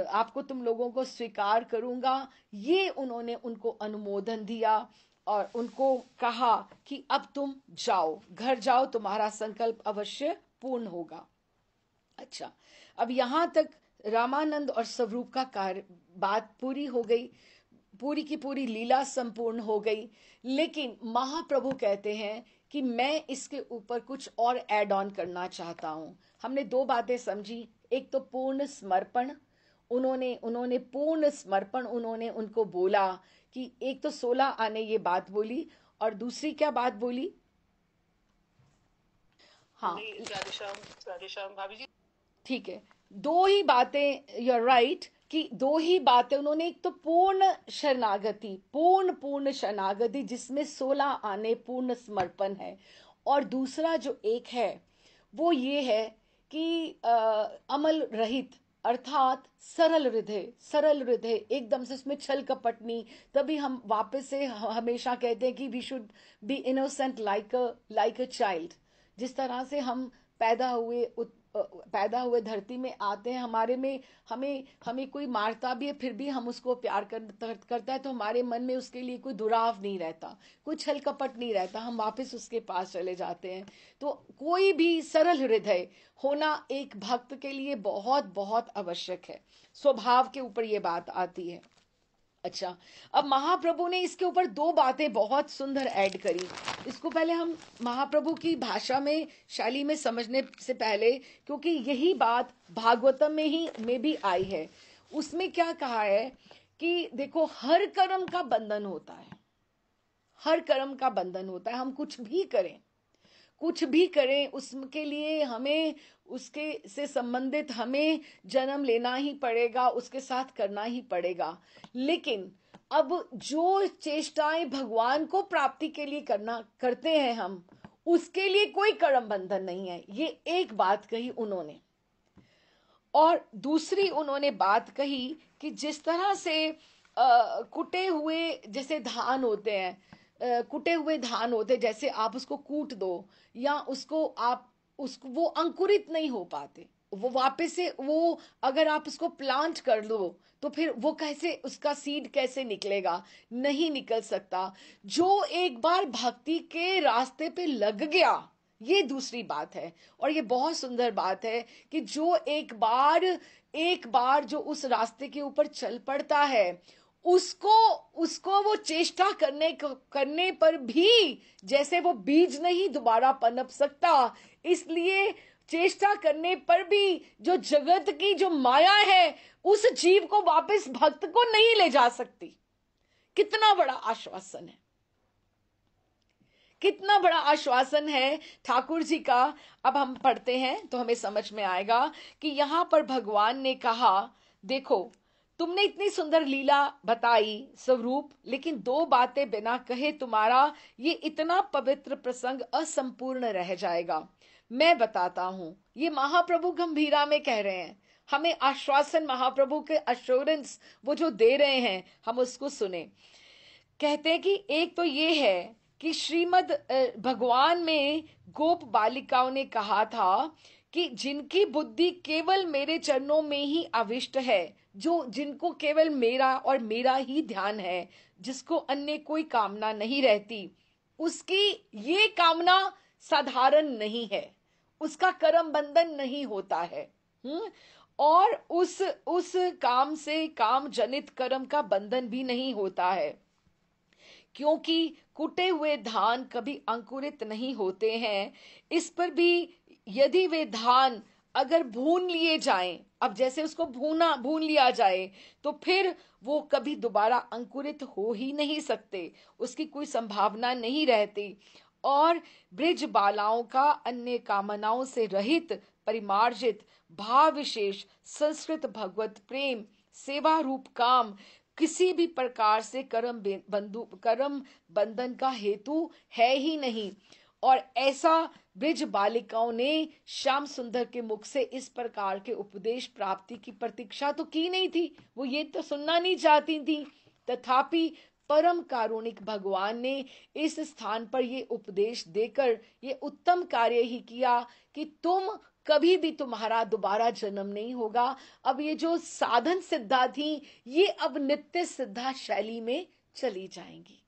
आपको, तुम लोगों को स्वीकार करूंगा। ये उन्होंने उनको अनुमोदन दिया और उनको कहा कि अब तुम जाओ, घर जाओ, तुम्हारा संकल्प अवश्य पूर्ण होगा। अच्छा, अब यहां तक रामानंद और स्वरूप का कार्य बात पूरी हो गई, पूरी की पूरी लीला संपूर्ण हो गई। लेकिन महाप्रभु कहते हैं कि मैं इसके ऊपर कुछ और ऐड ऑन करना चाहता हूं। हमने दो बातें समझी, एक तो पूर्ण समर्पण, उन्होंने पूर्ण समर्पण उन्होंने उनको बोला कि एक तो 16 आने ये बात बोली, और दूसरी क्या बात बोली। हाँ राधेश्याम भाभी जी, ठीक है, दो ही बातें, यू आर राइट, कि दो ही बातें उन्होंने, एक तो पूर्ण शरणागति, पूर्ण शरणागति जिसमें 16 आने पूर्ण समर्पण है, और दूसरा जो एक है वो ये है कि अमल रहित, अर्थात सरल हृदय, एकदम से उसमें छल कपट नहीं। तभी हम वापस से हमेशा कहते हैं कि we should be innocent like a child. जिस तरह से हम पैदा हुए धरती में आते हैं, हमारे में हमें कोई मारता भी है फिर भी हम उसको प्यार करता है, तो हमारे मन में उसके लिए कोई दुराव नहीं रहता, कोई छल कपट नहीं रहता, हम वापस उसके पास चले जाते हैं। तो कोई भी सरल हृदय होना एक भक्त के लिए बहुत बहुत आवश्यक है। स्वभाव के ऊपर ये बात आती है। अच्छा, अब महाप्रभु ने इसके ऊपर दो बातें बहुत सुंदर ऐड करी। इसको पहले हम महाप्रभु की भाषा में, शैली में समझने से पहले, क्योंकि यही बात भागवतम में भी आई है, उसमें क्या कहा है कि देखो, हर कर्म का बंधन होता है, हर कर्म का बंधन होता है। हम कुछ भी करें उसके लिए हमें, उसके से संबंधित हमें जन्म लेना ही पड़ेगा, उसके साथ करना ही पड़ेगा। लेकिन अब जो चेष्टाएं भगवान को प्राप्ति के लिए करते हैं हम, उसके लिए कोई कर्म बंधन नहीं है। ये एक बात कही उन्होंने। और दूसरी उन्होंने बात कही कि जिस तरह से कुटे हुए जैसे धान होते हैं, कुटे हुए धान होते, जैसे आप उसको कूट दो या उसको वो अंकुरित नहीं हो पाते, वो वापस से, वो अगर आप उसको प्लांट कर दो तो फिर वो कैसे, उसका सीड कैसे निकलेगा, नहीं निकल सकता। जो एक बार भक्ति के रास्ते पे लग गया, ये दूसरी बात है। और ये बहुत सुंदर बात है कि जो एक बार जो उस रास्ते के ऊपर चल पड़ता है, उसको वो चेष्टा करने पर भी, जैसे वो बीज नहीं दोबारा पनप सकता, इसलिए चेष्टा करने पर भी जो जगत की जो माया है उस जीव को वापस भक्त को नहीं ले जा सकती। कितना बड़ा आश्वासन है, कितना बड़ा आश्वासन है ठाकुर जी का। अब हम पढ़ते हैं तो हमें समझ में आएगा कि यहां पर भगवान ने कहा, देखो तुमने इतनी सुंदर लीला बताई स्वरूप, लेकिन दो बातें बिना कहे तुम्हारा ये इतना पवित्र प्रसंग असंपूर्ण रह जाएगा। मैं बताता हूं। ये महाप्रभु गंभीरा में कह रहे हैं, हमें आश्वासन, महाप्रभु के अश्योरेंस वो जो दे रहे हैं, हम उसको सुने। कहते हैं कि एक तो ये है कि श्रीमद भगवान में गोप बालिकाओं ने कहा था कि जिनकी बुद्धि केवल मेरे चरणों में ही आविष्ट है, जो जिनको केवल मेरा और मेरा ही ध्यान है, जिसको अन्य कोई कामना नहीं रहती, उसकी ये कामना साधारण नहीं है, उसका कर्म बंधन नहीं होता है। और उस काम से काम जनित कर्म का बंधन भी नहीं होता है, क्योंकि कुटे हुए धान कभी अंकुरित नहीं होते हैं। इस पर भी यदि वे धान अगर भून लिए जाएं, अब जैसे उसको भून लिया जाए, तो फिर वो कभी दोबारा अंकुरित हो ही नहीं सकते, उसकी कोई संभावना नहीं रहती। और ब्रिज बालाओं का अन्य कामनाओं से रहित, परिमार्जित, भाव विशेष संस्कृत भगवत प्रेम सेवा रूप काम किसी भी प्रकार से कर्म बंधन का हेतु है ही नहीं। और ऐसा ब्रिज बालिकाओं ने श्याम सुंदर के मुख से इस प्रकार के उपदेश प्राप्ति की प्रतीक्षा तो की नहीं थी, वो ये तो सुनना नहीं चाहती थी। तथापि परम कारुणिक भगवान ने इस स्थान पर ये उपदेश देकर ये उत्तम कार्य ही किया कि तुम कभी भी, तुम्हारा दोबारा जन्म नहीं होगा। अब ये जो साधन सिद्धा थी, ये अब नित्य सिद्धा शैली में चली जाएंगी।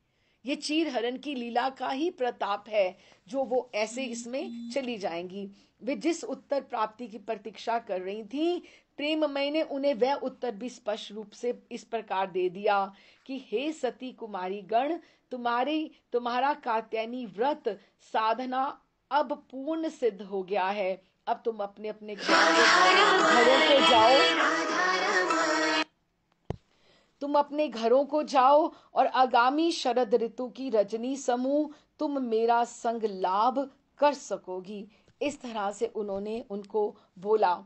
ये चीर हरण की लीला का ही प्रताप है जो वो ऐसे इसमें चली जाएंगी। वे जिस उत्तर प्राप्ति की प्रतीक्षा कर रही थी, प्रेममय ने उन्हें वह उत्तर भी स्पष्ट रूप से इस प्रकार दे दिया कि हे सती कुमारी गण, तुम्हारा कात्यायनी व्रत साधना अब पूर्ण सिद्ध हो गया है। अब तुम अपने अपने घरों को जाओ, तुम अपने घरों को जाओ और आगामी शरद ऋतु की रजनी समूह तुम मेरा संग लाभ कर सकोगी। इस तरह से उन्होंने उनको बोला।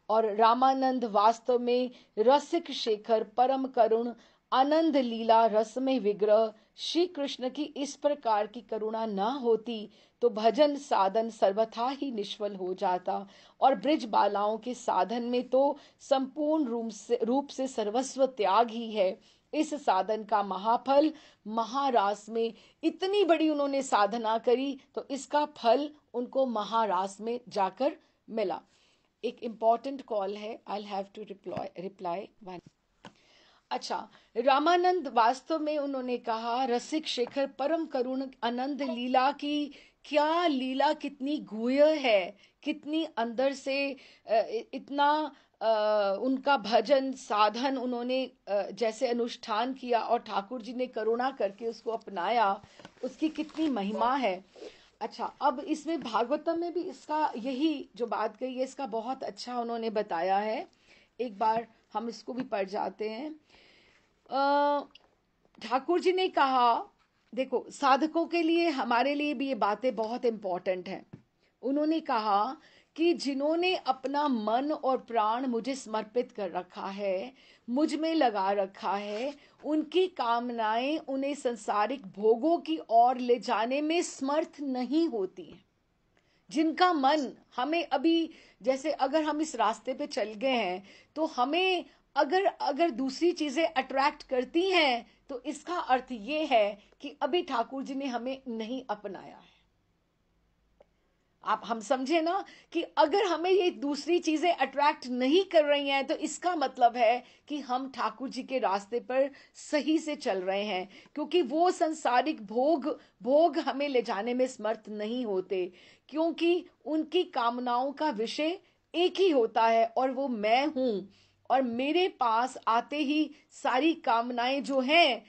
और रामानंद वास्तव में रसिक शेखर, परम करुण, आनंद लीला रस में विग्रह श्री कृष्ण की इस प्रकार की करुणा न होती तो भजन साधन सर्वथा ही निष्फल हो जाता। और ब्रिज बालाओं के साधन में तो संपूर्ण रूप से सर्वस्व त्याग ही है। इस साधन का महाफल महारास में, इतनी बड़ी उन्होंने साधना करी तो इसका फल उनको महारास में जाकर मिला। एक इंपॉर्टेंट कॉल है, I have to reply one. अच्छा, रामानंद वास्तव में उन्होंने कहा रसिक शेखर परम करुण आनंद लीला की, क्या लीला कितनी गुह्य है, कितनी अंदर से इतना उनका भजन साधन उन्होंने जैसे अनुष्ठान किया और ठाकुर जी ने करुणा करके उसको अपनाया, उसकी कितनी महिमा है। अच्छा, अब इसमें भागवतम में भी इसका यही जो बात कही है, इसका बहुत अच्छा उन्होंने बताया है। एक बार हम इसको भी पढ़ जाते हैं। ठाकुर जी ने कहा, देखो साधकों के लिए, हमारे लिए भी ये बातें बहुत इंपॉर्टेंट हैं। उन्होंने कहा कि जिन्होंने अपना मन और प्राण मुझे समर्पित कर रखा है, मुझ में लगा रखा है, उनकी कामनाएं उन्हें संसारिक भोगों की ओर ले जाने में समर्थ नहीं होती हैं। जिनका मन हमें अभी, जैसे अगर हम इस रास्ते पे चल गए हैं तो हमें अगर दूसरी चीजें अट्रैक्ट करती हैं तो इसका अर्थ ये है कि अभी ठाकुर जी ने हमें नहीं अपनाया है। आप हम समझे ना कि अगर हमें ये दूसरी चीजें अट्रैक्ट नहीं कर रही हैं तो इसका मतलब है कि हम ठाकुर जी के रास्ते पर सही से चल रहे हैं, क्योंकि वो संसारिक भोग हमें ले जाने में समर्थ नहीं होते, क्योंकि उनकी कामनाओं का विषय एक ही होता है और वो मैं हूं। और मेरे पास आते ही सारी कामनाएं जो हैं,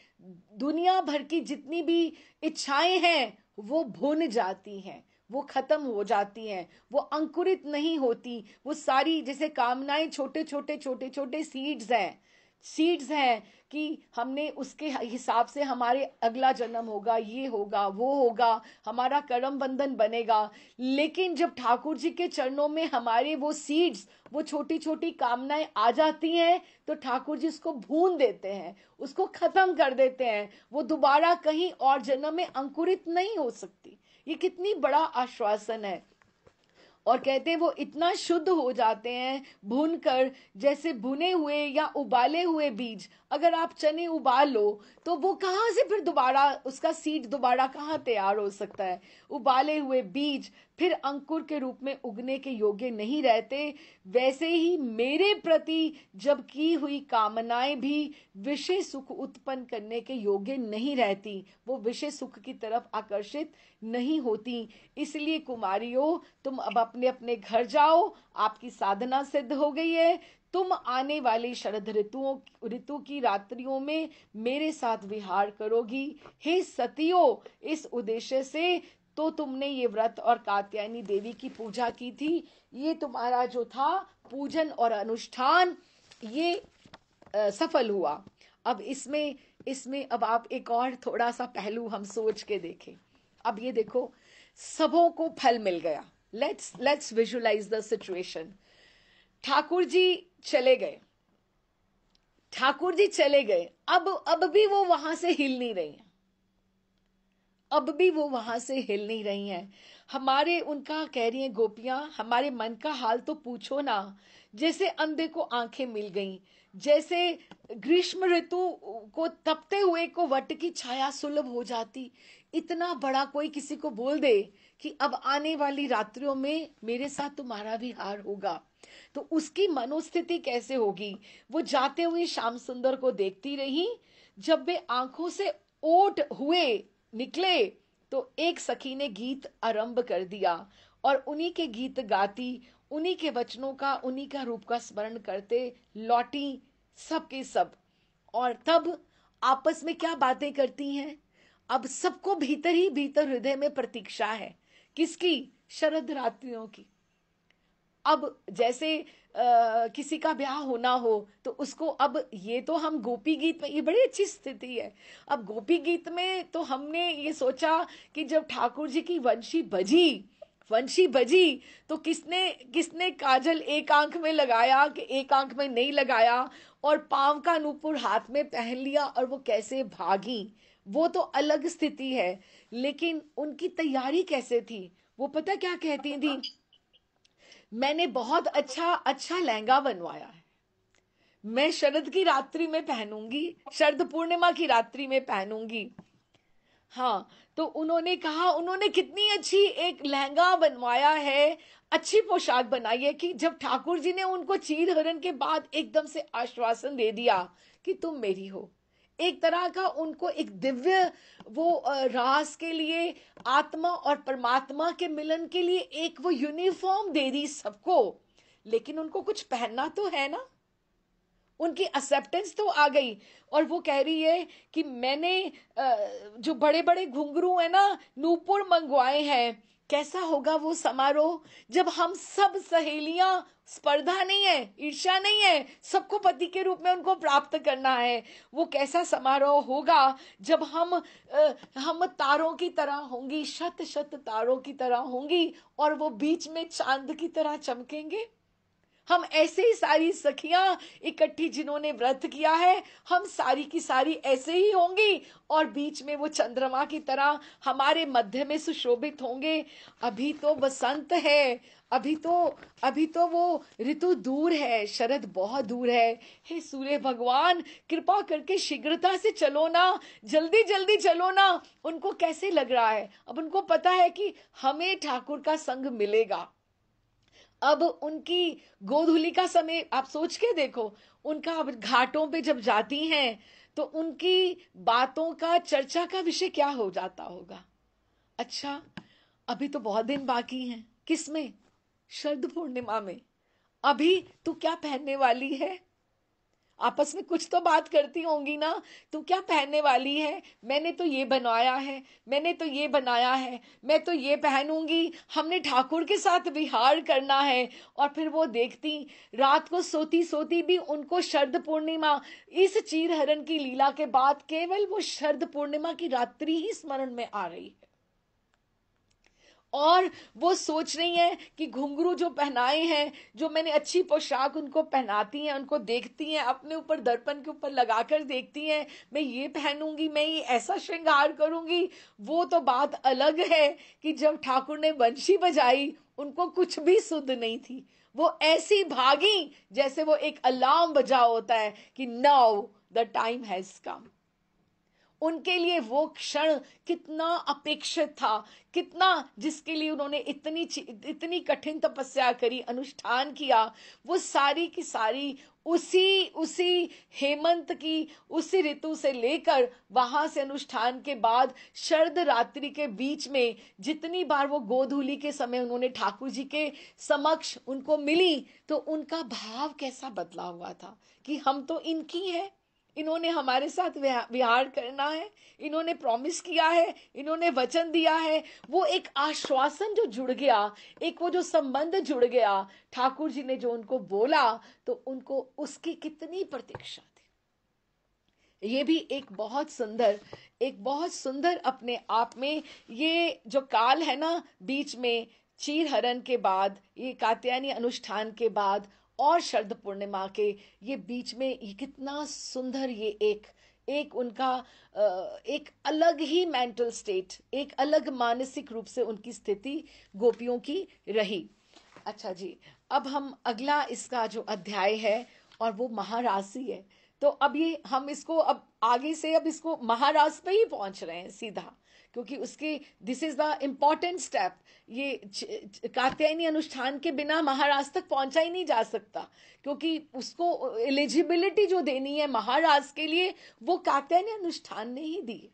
दुनिया भर की जितनी भी इच्छाएं हैं, वो भुन जाती हैं, वो खत्म हो जाती हैं, वो अंकुरित नहीं होती। वो सारी जैसे कामनाएं छोटे छोटे सीड्स हैं कि हमने उसके हिसाब से हमारे अगला जन्म होगा, ये होगा, वो होगा, हमारा कर्म बंधन बनेगा। लेकिन जब ठाकुर जी के चरणों में हमारे वो सीड्स, वो छोटी छोटी कामनाएं आ जाती हैं तो ठाकुर जी उसको भून देते हैं, उसको खत्म कर देते हैं। वो दोबारा कहीं और जन्म में अंकुरित नहीं हो सकती। ये कितनी बड़ा आश्वासन है। और कहते हैं वो इतना शुद्ध हो जाते हैं भून कर, जैसे भुने हुए या उबाले हुए बीज। अगर आप चने उबाल लो तो वो कहाँ से फिर दोबारा उसका सीड दोबारा कहाँ तैयार हो सकता है। उबाले हुए बीज फिर अंकुर के रूप में उगने के योग्य नहीं रहते। वैसे ही मेरे प्रति जब की हुई कामनाएं भी विषय सुख उत्पन्न करने के योग्य नहीं रहती, वो विषय सुख की तरफ आकर्षित नहीं होती। इसलिए कुमारियों, तुम अब अपने अपने घर जाओ, आपकी साधना सिद्ध हो गई है। तुम आने वाली शरद ऋतु की रात्रियों में मेरे साथ विहार करोगी। हे सतियों, इस उद्देश्य से तो तुमने ये व्रत और कात्यायनी देवी की पूजा की थी। ये तुम्हारा जो था पूजन और अनुष्ठान, ये सफल हुआ। अब इसमें इसमें अब आप एक और थोड़ा सा पहलू हम सोच के देखें। अब ये देखो, सबों को फल मिल गया। Let's visualise the situation. Thakur ji चले गए, ठाकुर जी चले गए। अब भी वो वहां से हिल नहीं रही हैं, अब भी वो वहां से हिल नहीं रही हैं। हमारे उनका कह रही हैं गोपियां, हमारे मन का हाल तो पूछो ना। जैसे अंधे को आंखें मिल गईं, जैसे ग्रीष्म ऋतु को तपते हुए को वट की छाया सुलभ हो जाती। इतना बड़ा कोई किसी को बोल दे कि अब आने वाली रात्रियों में मेरे साथ तुम्हारा भी हार होगा, तो उसकी मनोस्थिति कैसे होगी। वो जाते हुए श्याम सुंदर को देखती रही। जब वे आंखों से ओट हुए निकले तो एक सखी ने गीत आरंभ कर दिया और उन्हीं के गीत गाती, उन्हीं के वचनों का, उन्हीं का रूप का स्मरण करते लौटी सबके सब। और तब आपस में क्या बातें करती हैं। अब सबको भीतर ही भीतर हृदय में प्रतीक्षा है, किसकी? शरद रात्रियों की। अब जैसे किसी का ब्याह होना हो तो उसको, अब ये तो हम गोपी गीत में, ये बड़ी अच्छी स्थिति है। अब गोपी गीत में तो हमने ये सोचा कि जब ठाकुर जी की वंशी बजी तो किसने किसने काजल एक आंख में लगाया कि एक आंख में नहीं लगाया, और पांव का नूपुर हाथ में पहन लिया और वो कैसे भागी, वो तो अलग स्थिति है। लेकिन उनकी तैयारी कैसे थी, वो पता क्या कहती थी? मैंने बहुत अच्छा अच्छा लहंगा बनवाया है, मैं शरद की रात्रि में पहनूंगी, शरद पूर्णिमा की रात्रि में पहनूंगी। हाँ, तो उन्होंने कहा, उन्होंने कितनी अच्छी एक लहंगा बनवाया है, अच्छी पोशाक बनाई है, कि जब ठाकुर जी ने उनको चीर हरण के बाद एकदम से आश्वासन दे दिया कि तुम मेरी हो, एक तरह का उनको एक दिव्य वो रास के लिए, आत्मा और परमात्मा के मिलन के लिए एक वो यूनिफॉर्म दे दी सबको। लेकिन उनको कुछ पहनना तो है ना, उनकी एक्सेप्टेंस तो आ गई। और वो कह रही है कि मैंने जो बड़े बड़े घुंघरू है ना, नूपुर मंगवाए हैं। कैसा होगा वो समारोह जब हम सब सहेलियां, स्पर्धा नहीं है, ईर्ष्या नहीं है, सबको पति के रूप में उनको प्राप्त करना है। वो कैसा समारोह होगा जब हम तारों की तरह होंगी, शत शत तारों की तरह होंगी, और वो बीच में चांद की तरह चमकेंगे। हम ऐसे ही सारी सखियां इकट्ठी जिन्होंने व्रत किया है, हम सारी की सारी ऐसे ही होंगी, और बीच में वो चंद्रमा की तरह हमारे मध्य में सुशोभित होंगे। अभी तो बसंत है, अभी तो वो ऋतु दूर है, शरद बहुत दूर है। हे सूर्य भगवान, कृपा करके शीघ्रता से चलो ना, जल्दी जल्दी चलो ना। उनको कैसे लग रहा है, अब उनको पता है कि हमें ठाकुर का संग मिलेगा। अब उनकी गोधूलि का समय आप सोच के देखो, उनका अब घाटों पे जब जाती हैं तो उनकी बातों का, चर्चा का विषय क्या हो जाता होगा। अच्छा, अभी तो बहुत दिन बाकी हैं, किसमें? शरद पूर्णिमा में। अभी तू क्या पहनने वाली है, आपस में कुछ तो बात करती होंगी ना। तू क्या पहनने वाली है, मैंने तो ये बनवाया है, मैंने तो ये बनाया है, मैं तो ये पहनूंगी, हमने ठाकुर के साथ विहार करना है। और फिर वो देखती, रात को सोती सोती भी उनको शरद पूर्णिमा, इस चीरहरण की लीला के बाद केवल वो शरद पूर्णिमा की रात्रि ही स्मरण में आ रही है। और वो सोच रही हैं कि घुंघरू जो पहनाए हैं, जो मैंने अच्छी पोशाक उनको पहनाती हैं, उनको देखती हैं अपने ऊपर, दर्पण के ऊपर लगाकर देखती हैं, मैं ये पहनूंगी, मैं ये ऐसा श्रृंगार करूंगी। वो तो बात अलग है कि जब ठाकुर ने बंशी बजाई, उनको कुछ भी सुध नहीं थी। वो ऐसी भागी जैसे वो एक अलार्म बजा होता है कि now the time has come. उनके लिए वो क्षण कितना अपेक्षित था, कितना, जिसके लिए उन्होंने इतनी इतनी कठिन तपस्या करी, अनुष्ठान किया। वो सारी की सारी उसी उसी हेमंत की, उसी ऋतु से लेकर वहां से अनुष्ठान के बाद शरद रात्रि के बीच में जितनी बार वो गोधूली के समय उन्होंने ठाकुर जी के समक्ष उनको मिली, तो उनका भाव कैसा बदला हुआ था कि हम तो इनकी हैं, इन्होंने हमारे साथ विहार करना है, इन्होंने प्रॉमिस किया है, इन्होंने वचन दिया है। वो एक आश्वासन जो जुड़ गया, एक वो जो संबंध जुड़ गया, ठाकुर जी ने जो उनको बोला, तो उनको उसकी कितनी प्रतीक्षा थी। ये भी एक बहुत सुंदर अपने आप में ये जो काल है ना, बीच में चीर हरण के बाद, ये कात्यायनी अनुष्ठान के बाद और शरद पूर्णिमा के ये बीच में, ये कितना सुंदर, ये एक एक उनका एक अलग ही मेंटल स्टेट, एक अलग मानसिक रूप से उनकी स्थिति गोपियों की रही। अच्छा जी, अब हम अगला इसका जो अध्याय है और वो महारासी है। तो अब ये हम इसको अब आगे से अब इसको महारास पे ही पहुंच रहे हैं सीधा, क्योंकि उसके this is the important step. ये कात्यायनी अनुष्ठान के बिना महाराज तक पहुंचा ही नहीं जा सकता, क्योंकि उसको एलिजिबिलिटी जो देनी है महाराज के लिए, वो कात्यायनी अनुष्ठान ने ही दी,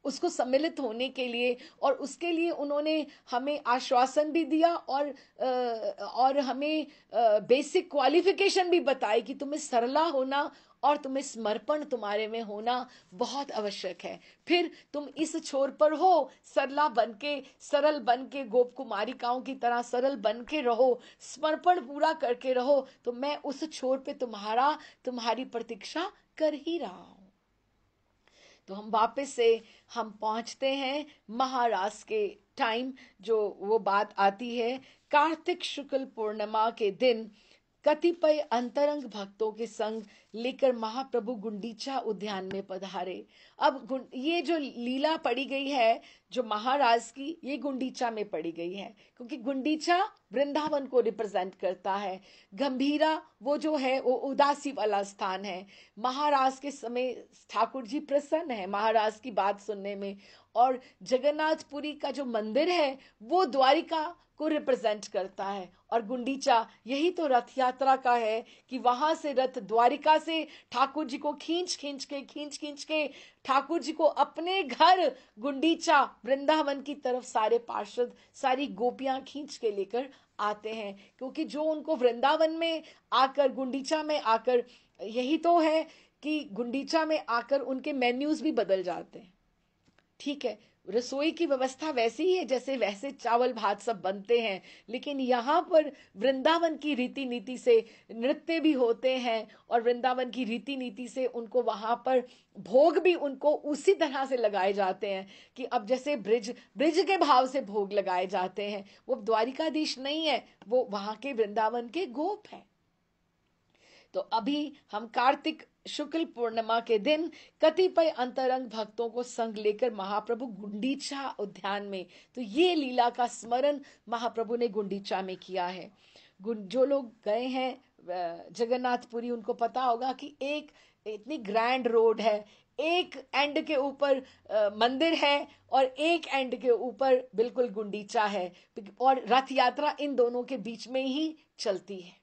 उसको सम्मिलित होने के लिए। और उसके लिए उन्होंने हमें आश्वासन भी दिया और हमें बेसिक क्वालिफिकेशन भी बताई कि तुम्हें सरला होना और तुम्हें समर्पण तुम्हारे में होना बहुत आवश्यक है। फिर तुम इस छोर पर हो, सरला बन के, सरल बन के, गोप कुमारिकाओं की तरह सरल बन के रहो, समर्पण पूरा करके रहो, तो मैं उस छोर पे तुम्हारी प्रतीक्षा कर ही रहा हूं। तो हम वापस से हम पहुंचते हैं महारास के टाइम, जो वो बात आती है कार्तिक शुक्ल पूर्णिमा के दिन कतिपय अंतरंग भक्तों के संग लेकर महाप्रभु गुंडीचा उद्यान में पधारे। अब ये जो लीला पड़ी गई है जो महाराज की, ये गुंडीचा में पड़ी गई है, क्योंकि गुंडीचा वृंदावन को रिप्रेजेंट करता है। गंभीरा वो जो है वो उदासी वाला स्थान है। महाराज के समय ठाकुर जी प्रसन्न है महाराज की बात सुनने में। और जगन्नाथपुरी का जो मंदिर है वो द्वारिका को रिप्रेजेंट करता है, और गुंडीचा यही तो रथ यात्रा का है कि वहां से रथ द्वारिका से ठाकुर जी को खींच खींच के ठाकुर जी को अपने घर गुंडीचा वृंदावन की तरफ सारे पार्षद, सारी गोपियां खींच के लेकर आते हैं। क्योंकि जो उनको वृंदावन में आकर, गुंडीचा में आकर, यही तो है कि गुंडीचा में आकर उनके मेन्यूज भी बदल जाते हैं। ठीक है, रसोई की व्यवस्था वैसी ही है जैसे वैसे चावल भात सब बनते हैं, लेकिन यहाँ पर वृंदावन की रीति नीति से नृत्य भी होते हैं, और वृंदावन की रीति नीति से उनको वहां पर भोग भी उनको उसी तरह से लगाए जाते हैं कि अब जैसे ब्रिज ब्रिज के भाव से भोग लगाए जाते हैं। वो द्वारिकाधीश नहीं है, वो वहां के वृंदावन के गोप है। तो अभी हम कार्तिक शुक्ल पूर्णिमा के दिन कतिपय अंतरंग भक्तों को संग लेकर महाप्रभु गुंडीचा उद्यान में, तो ये लीला का स्मरण महाप्रभु ने गुंडीचा में किया है। जो लोग गए हैं जगन्नाथपुरी, उनको पता होगा कि एक इतनी ग्रैंड रोड है, एक एंड के ऊपर मंदिर है और एक एंड के ऊपर बिल्कुल गुंडीचा है, और रथ यात्रा इन दोनों के बीच में ही चलती है।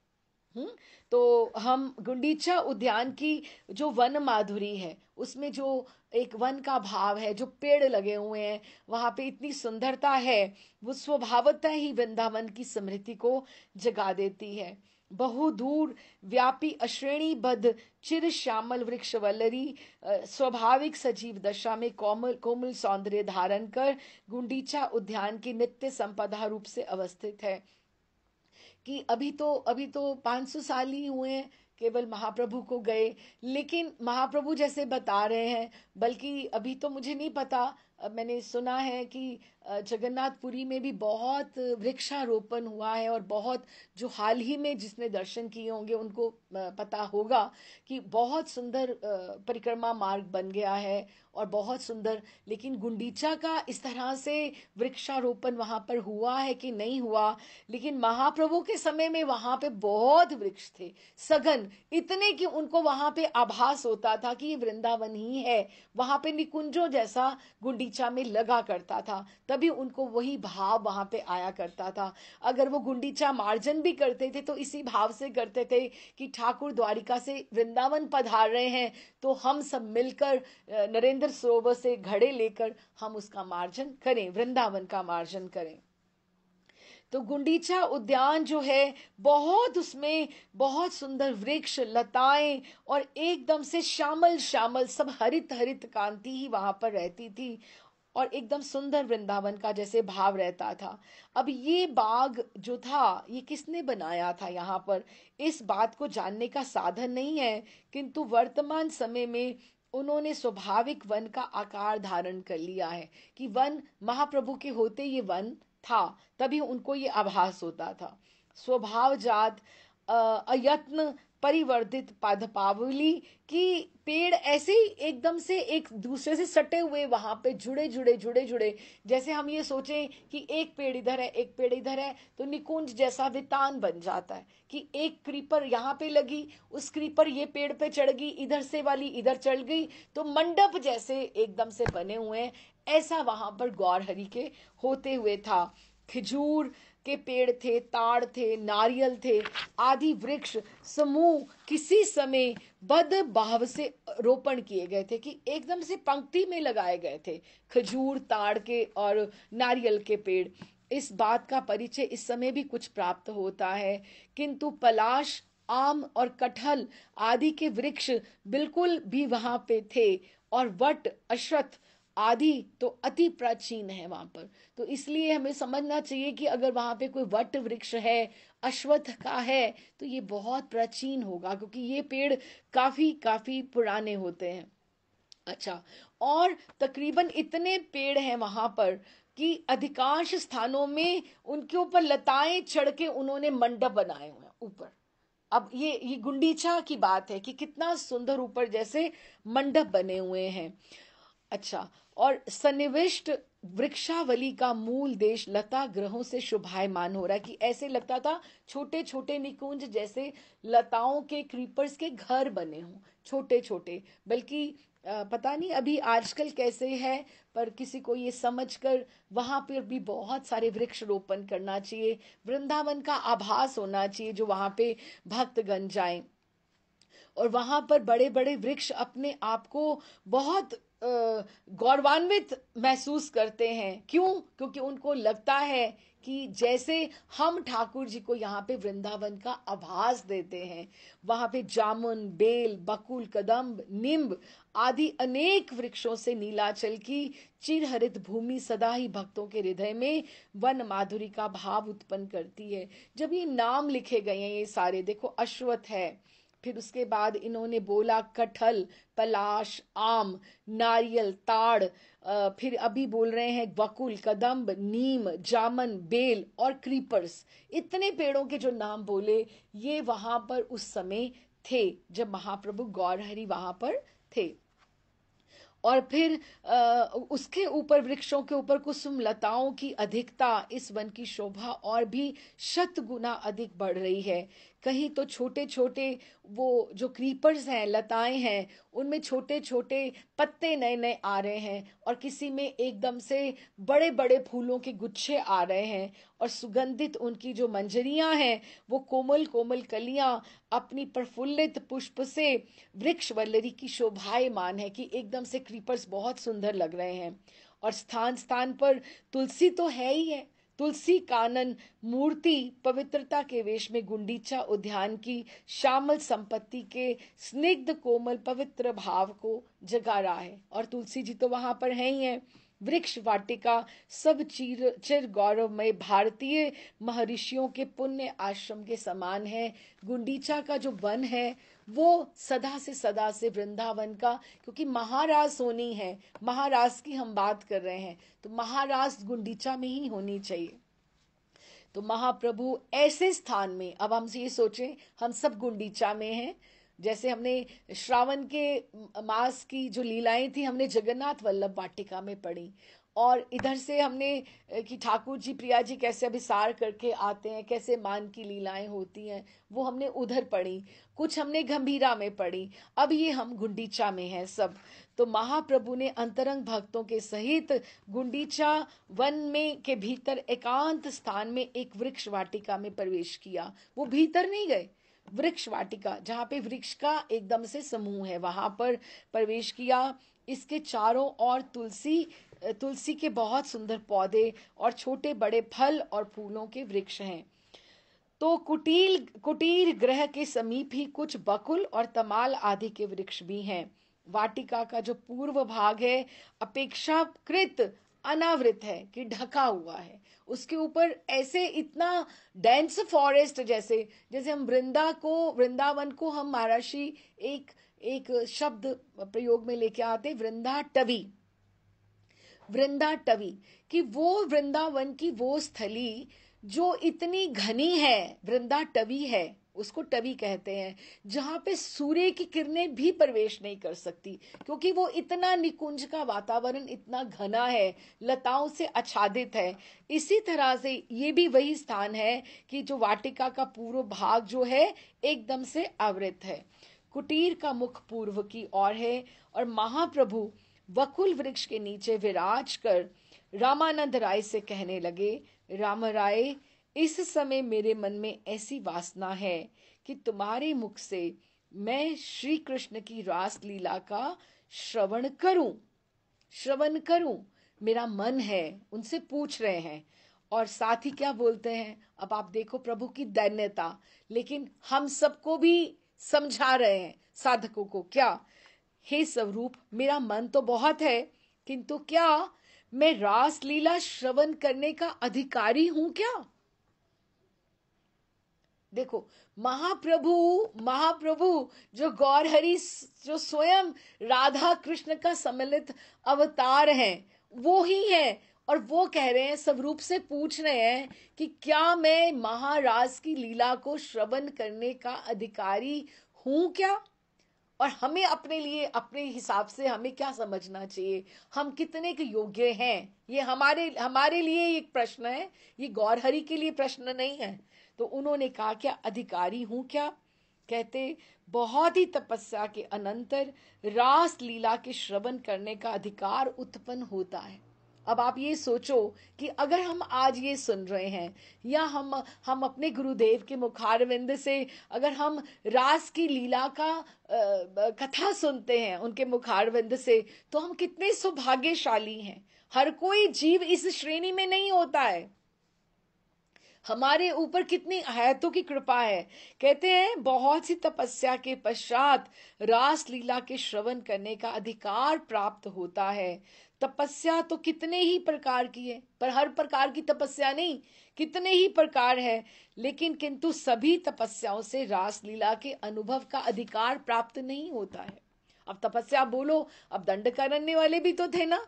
तो हम गुंडीचा उद्यान की जो वन माधुरी है, उसमें जो एक वन का भाव है, जो पेड़ लगे हुए हैं वहां पे, इतनी सुंदरता है, वो स्वभावतः ही वृंदावन की स्मृति को जगा देती है। बहु दूर व्यापी अश्रेणीबद्ध चिर श्यामल वृक्ष वल्लरी स्वाभाविक सजीव दशा में कोमल कोमल सौंदर्य धारण कर गुंडीचा उद्यान की नित्य संपदा रूप से अवस्थित है। कि अभी तो 500 साल ही हुए हैं केवल महाप्रभु को गए, लेकिन महाप्रभु जैसे बता रहे हैं, बल्कि अभी तो मुझे नहीं पता मैंने सुना है कि जगन्नाथपुरी में भी बहुत वृक्षारोपण हुआ है, और बहुत, जो हाल ही में जिसने दर्शन किए होंगे उनको पता होगा कि बहुत सुंदर परिक्रमा मार्ग बन गया है और बहुत सुंदर। लेकिन गुंडीचा का इस तरह से वृक्षारोपण वहां पर हुआ है कि नहीं हुआ, लेकिन महाप्रभु के समय में वहां पे बहुत वृक्ष थे, सघन, इतने कि उनको वहां पे आभास होता था कि ये वृंदावन ही है। वहां पे निकुंजों जैसा गुंडीचा में लगा करता था, तभी उनको वही भाव वहां पे आया करता था। अगर वो गुंडीचा मार्जन भी करते थे तो इसी भाव से करते थे कि ठाकुर द्वारिका से वृंदावन पधार रहे हैं, तो हम सब मिलकर नरेंद्र सरोवर से घड़े लेकर हम उसका मार्जन करें, वृंदावन का मार्जन करें। तो गुंडीचा उद्यान जो है, बहुत उसमें बहुत सुंदर वृक्ष, लताएं, और एकदम से श्यामल श्यामल, सब हरित हरित कांति ही वहां पर रहती थी, और एकदम सुंदर वृंदावन का जैसे भाव रहता था। अब ये बाग जो था, ये किसने बनाया था यहाँ पर, इस बात को जानने का साधन नहीं है, किंतु वर्तमान समय में उन्होंने स्वाभाविक वन का आकार धारण कर लिया है, कि वन महाप्रभु के होते ये वन था, तभी उनको ये आभास होता था। स्वभाव जात अयत्न परिवर्धित पादपावली, की पेड़ ऐसे ही एकदम से एक दूसरे से सटे हुए वहां पे जुड़े जुड़े जुड़े जुड़े, जैसे हम ये सोचें कि एक पेड़ इधर है एक पेड़ इधर है, तो निकुंज जैसा वितान बन जाता है कि एक क्रीपर यहाँ पे लगी, उस क्रीपर ये पेड़ पे चढ़ गई, इधर से वाली इधर चढ़ गई, तो मंडप जैसे एकदम से बने हुए हैं। ऐसा वहां पर गौर हरि के होते हुए था। खिजूर के पेड़ थे, ताड़ थे, नारियल थे, आदि वृक्ष समूह किसी समय बद भाव से रोपण किए गए थे, कि एकदम से पंक्ति में लगाए गए थे, खजूर, ताड़ के और नारियल के पेड़। इस बात का परिचय इस समय भी कुछ प्राप्त होता है, किंतु पलाश, आम और कटहल आदि के वृक्ष बिल्कुल भी वहां पे थे, और वट, अश्वत्थ आदि तो अति प्राचीन है वहां पर। तो इसलिए हमें समझना चाहिए कि अगर वहां पे कोई वट वृक्ष है, अश्वत्थ का है, तो ये बहुत प्राचीन होगा, क्योंकि ये पेड़ काफी काफी पुराने होते हैं। अच्छा, और तकरीबन इतने पेड़ हैं वहां पर कि अधिकांश स्थानों में उनके ऊपर लताएं चढ़ के उन्होंने मंडप बनाए हुए हैं ऊपर। अब ये गुंडीचा की बात है कि कितना सुंदर ऊपर जैसे मंडप बने हुए हैं। अच्छा, और सन्निविष्ट वृक्षावली का मूल देश लता ग्रहों से शोभायमान हो रहा है, कि ऐसे लगता था छोटे छोटे निकुंज जैसे लताओं के, क्रीपर्स के घर बने हों, छोटे छोटे। बल्कि पता नहीं अभी आजकल कैसे है, पर किसी को ये समझकर वहां पर भी बहुत सारे वृक्ष रोपण करना चाहिए, वृंदावन का आभास होना चाहिए, जो वहां पे भक्तगण जाएं। और वहां पर बड़े बड़े वृक्ष अपने आप को बहुत गौरवान्वित महसूस करते हैं। क्यों? क्योंकि उनको लगता है कि जैसे हम ठाकुर जी को यहाँ पे वृंदावन का आभास देते हैं। वहां पे जामुन, बेल, बकुल, कदम्ब, नींब आदि अनेक वृक्षों से नीलाचल की चिरहरित भूमि सदा ही भक्तों के हृदय में वन माधुरी का भाव उत्पन्न करती है। जब ये नाम लिखे गए हैं ये सारे, देखो अश्वत्थ है, फिर उसके बाद इन्होंने बोला कटहल, पलाश, आम, नारियल, ताड़, फिर अभी बोल रहे हैं बकुल, कदम्ब, नीम, जामन, बेल और क्रीपर्स। इतने पेड़ों के जो नाम बोले, ये वहां पर उस समय थे जब महाप्रभु गौरहरि वहां पर थे। और फिर उसके ऊपर, वृक्षों के ऊपर कुसुम लताओं की अधिकता इस वन की शोभा और भी शत गुना अधिक बढ़ रही है। कहीं तो छोटे छोटे वो जो क्रीपर्स हैं, लताएं हैं, उनमें छोटे छोटे पत्ते नए नए आ रहे हैं, और किसी में एकदम से बड़े बड़े फूलों के गुच्छे आ रहे हैं, और सुगंधित उनकी जो मंजरियां हैं, वो कोमल कोमल कलियां अपनी प्रफुल्लित पुष्प से वृक्ष वल्लरी की शोभायमान है, कि एकदम से क्रीपर्स बहुत सुंदर लग रहे हैं। और स्थान स्थान पर तुलसी तो है ही है, तुलसी कानन मूर्ति पवित्रता के वेश में गुंडीचा उद्यान की श्यामल संपत्ति के स्निग्ध कोमल पवित्र भाव को जगा रहा है। और तुलसी जी तो वहां पर है ही है। वृक्ष वाटिका सब चिर चिर गौरवमय भारतीय महर्षियों के पुण्य आश्रम के समान है। गुंडीचा का जो वन है वो सदा से वृंदावन का, क्योंकि महारास होनी है, महारास की हम बात कर रहे हैं, तो महारास गुंडीचा में ही होनी चाहिए। तो महाप्रभु ऐसे स्थान में, अब हमसे ये सोचें हम सब गुंडीचा में हैं। जैसे हमने श्रावण के मास की जो लीलाएं थी हमने जगन्नाथ वल्लभ वाटिका में पढ़ी, और इधर से हमने कि ठाकुर जी प्रिया जी कैसे अभिसार करके आते हैं, कैसे मान की लीलाएं होती हैं, वो हमने उधर पढ़ी। कुछ हमने गंभीरा में पढ़ी। अब ये हम गुंडीचा में हैं सब। तो महाप्रभु ने अंतरंग भक्तों के सहित गुंडीचा वन में के भीतर एकांत स्थान में एक वृक्ष वाटिका में प्रवेश किया। वो भीतर नहीं गए, वृक्ष वाटिका जहाँ पे वृक्ष का एकदम से समूह है वहां पर प्रवेश किया। इसके चारों ओर तुलसी के बहुत सुंदर पौधे और छोटे बड़े फल और फूलों के वृक्ष हैं। तो कुटीर गृह के समीप ही कुछ बकुल और तमाल आदि के वृक्ष भी हैं। वाटिका का जो पूर्व भाग है अपेक्षाकृत अनावृत है, कि ढका हुआ है। उसके ऊपर ऐसे इतना डेंस फॉरेस्ट, जैसे जैसे हम वृंदावन को हम महाराष्ट्री एक एक शब्द प्रयोग में लेके आते, वृंदाटवी, कि वो वृंदावन की वो स्थली जो इतनी घनी है, वृंदाटवी है, उसको टवी कहते हैं, जहां पे सूर्य की किरणें भी प्रवेश नहीं कर सकती, क्योंकि वो इतना निकुंज का वातावरण इतना घना है, लताओं से आच्छादित है। इसी तरह से ये भी वही स्थान है कि जो वाटिका का पूर्व भाग जो है एकदम से आवृत है। कुटीर का मुख पूर्व की ओर है, और महाप्रभु वकुल वृक्ष के नीचे विराज कर रामानंद राय से कहने लगे, राम राय, इस समय मेरे मन में ऐसी वासना है कि तुम्हारे मुख से मैं श्री कृष्ण की रास लीला का श्रवण करूं। मेरा मन है, उनसे पूछ रहे हैं। और साथ ही क्या बोलते हैं, अब आप देखो प्रभु की दैन्यता, लेकिन हम सबको भी समझा रहे हैं साधकों को, क्या, हे स्वरूप, मेरा मन तो बहुत है, किंतु क्या मैं रास लीला श्रवण करने का अधिकारी हूं क्या? देखो, महाप्रभु जो गौरहरि, जो स्वयं राधा कृष्ण का सम्मिलित अवतार हैं, वो ही है। और वो कह रहे हैं, स्वरूप से पूछ रहे हैं कि क्या मैं महाराज की लीला को श्रवण करने का अधिकारी हूं क्या? और हमें अपने लिए, अपने हिसाब से हमें क्या समझना चाहिए, हम कितने के योग्य हैं, ये हमारे लिए एक प्रश्न है, ये गौरहरि के लिए प्रश्न नहीं है। तो उन्होंने कहा, क्या अधिकारी हूं क्या? कहते, बहुत ही तपस्या के अनंतर रास लीला के श्रवण करने का अधिकार उत्पन्न होता है। अब आप ये सोचो कि अगर हम आज ये सुन रहे हैं, या हम अपने गुरुदेव के मुखारविंद से अगर हम रास की लीला का कथा सुनते हैं उनके मुखारविंद से, तो हम कितने सौभाग्यशाली हैं। हर कोई जीव इस श्रेणी में नहीं होता है। हमारे ऊपर कितनी आयतों की कृपा है। कहते हैं, बहुत सी तपस्या के पश्चात रास लीला के श्रवण करने का अधिकार प्राप्त होता है। तपस्या तो कितने ही प्रकार की है, पर हर प्रकार की तपस्या नहीं, कितने ही प्रकार है, लेकिन किंतु सभी तपस्याओं से रास लीला के अनुभव का अधिकार प्राप्त नहीं होता है। अब तपस्या बोलो, अब दंड करने वाले भी तो थे ना,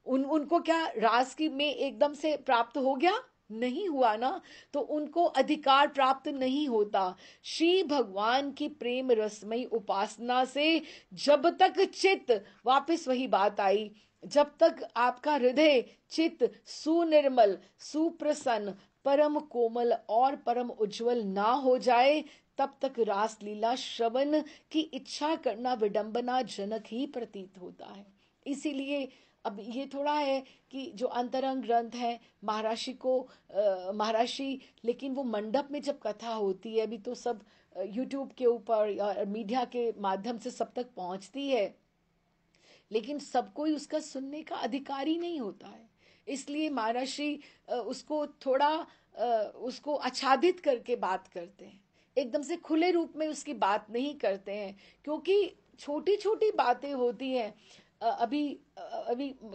उनको क्या रास की में एकदम से प्राप्त हो गया? नहीं हुआ ना, तो उनको अधिकार प्राप्त नहीं होता। श्री भगवान की प्रेम रसमयी उपासना से जब तक चित्त, वापस वही बात आई, जब तक आपका हृदय चित्त सुनिर्मल, सुप्रसन्न, परम कोमल और परम उज्जवल ना हो जाए, तब तक रास लीला श्रवण की इच्छा करना विडंबना जनक ही प्रतीत होता है। इसीलिए अब ये थोड़ा है कि जो अंतरंग ग्रंथ है महाराष्ट्री, लेकिन वो मंडप में जब कथा होती है, अभी तो सब यूट्यूब के ऊपर या मीडिया के माध्यम से सब तक पहुंचती है, लेकिन सब कोई उसका सुनने का अधिकारी नहीं होता है। इसलिए महाराष्ट्री उसको थोड़ा उसको आच्छादित करके बात करते हैं, एकदम से खुले रूप में उसकी बात नहीं करते हैं, क्योंकि छोटी छोटी बातें होती हैं। अभी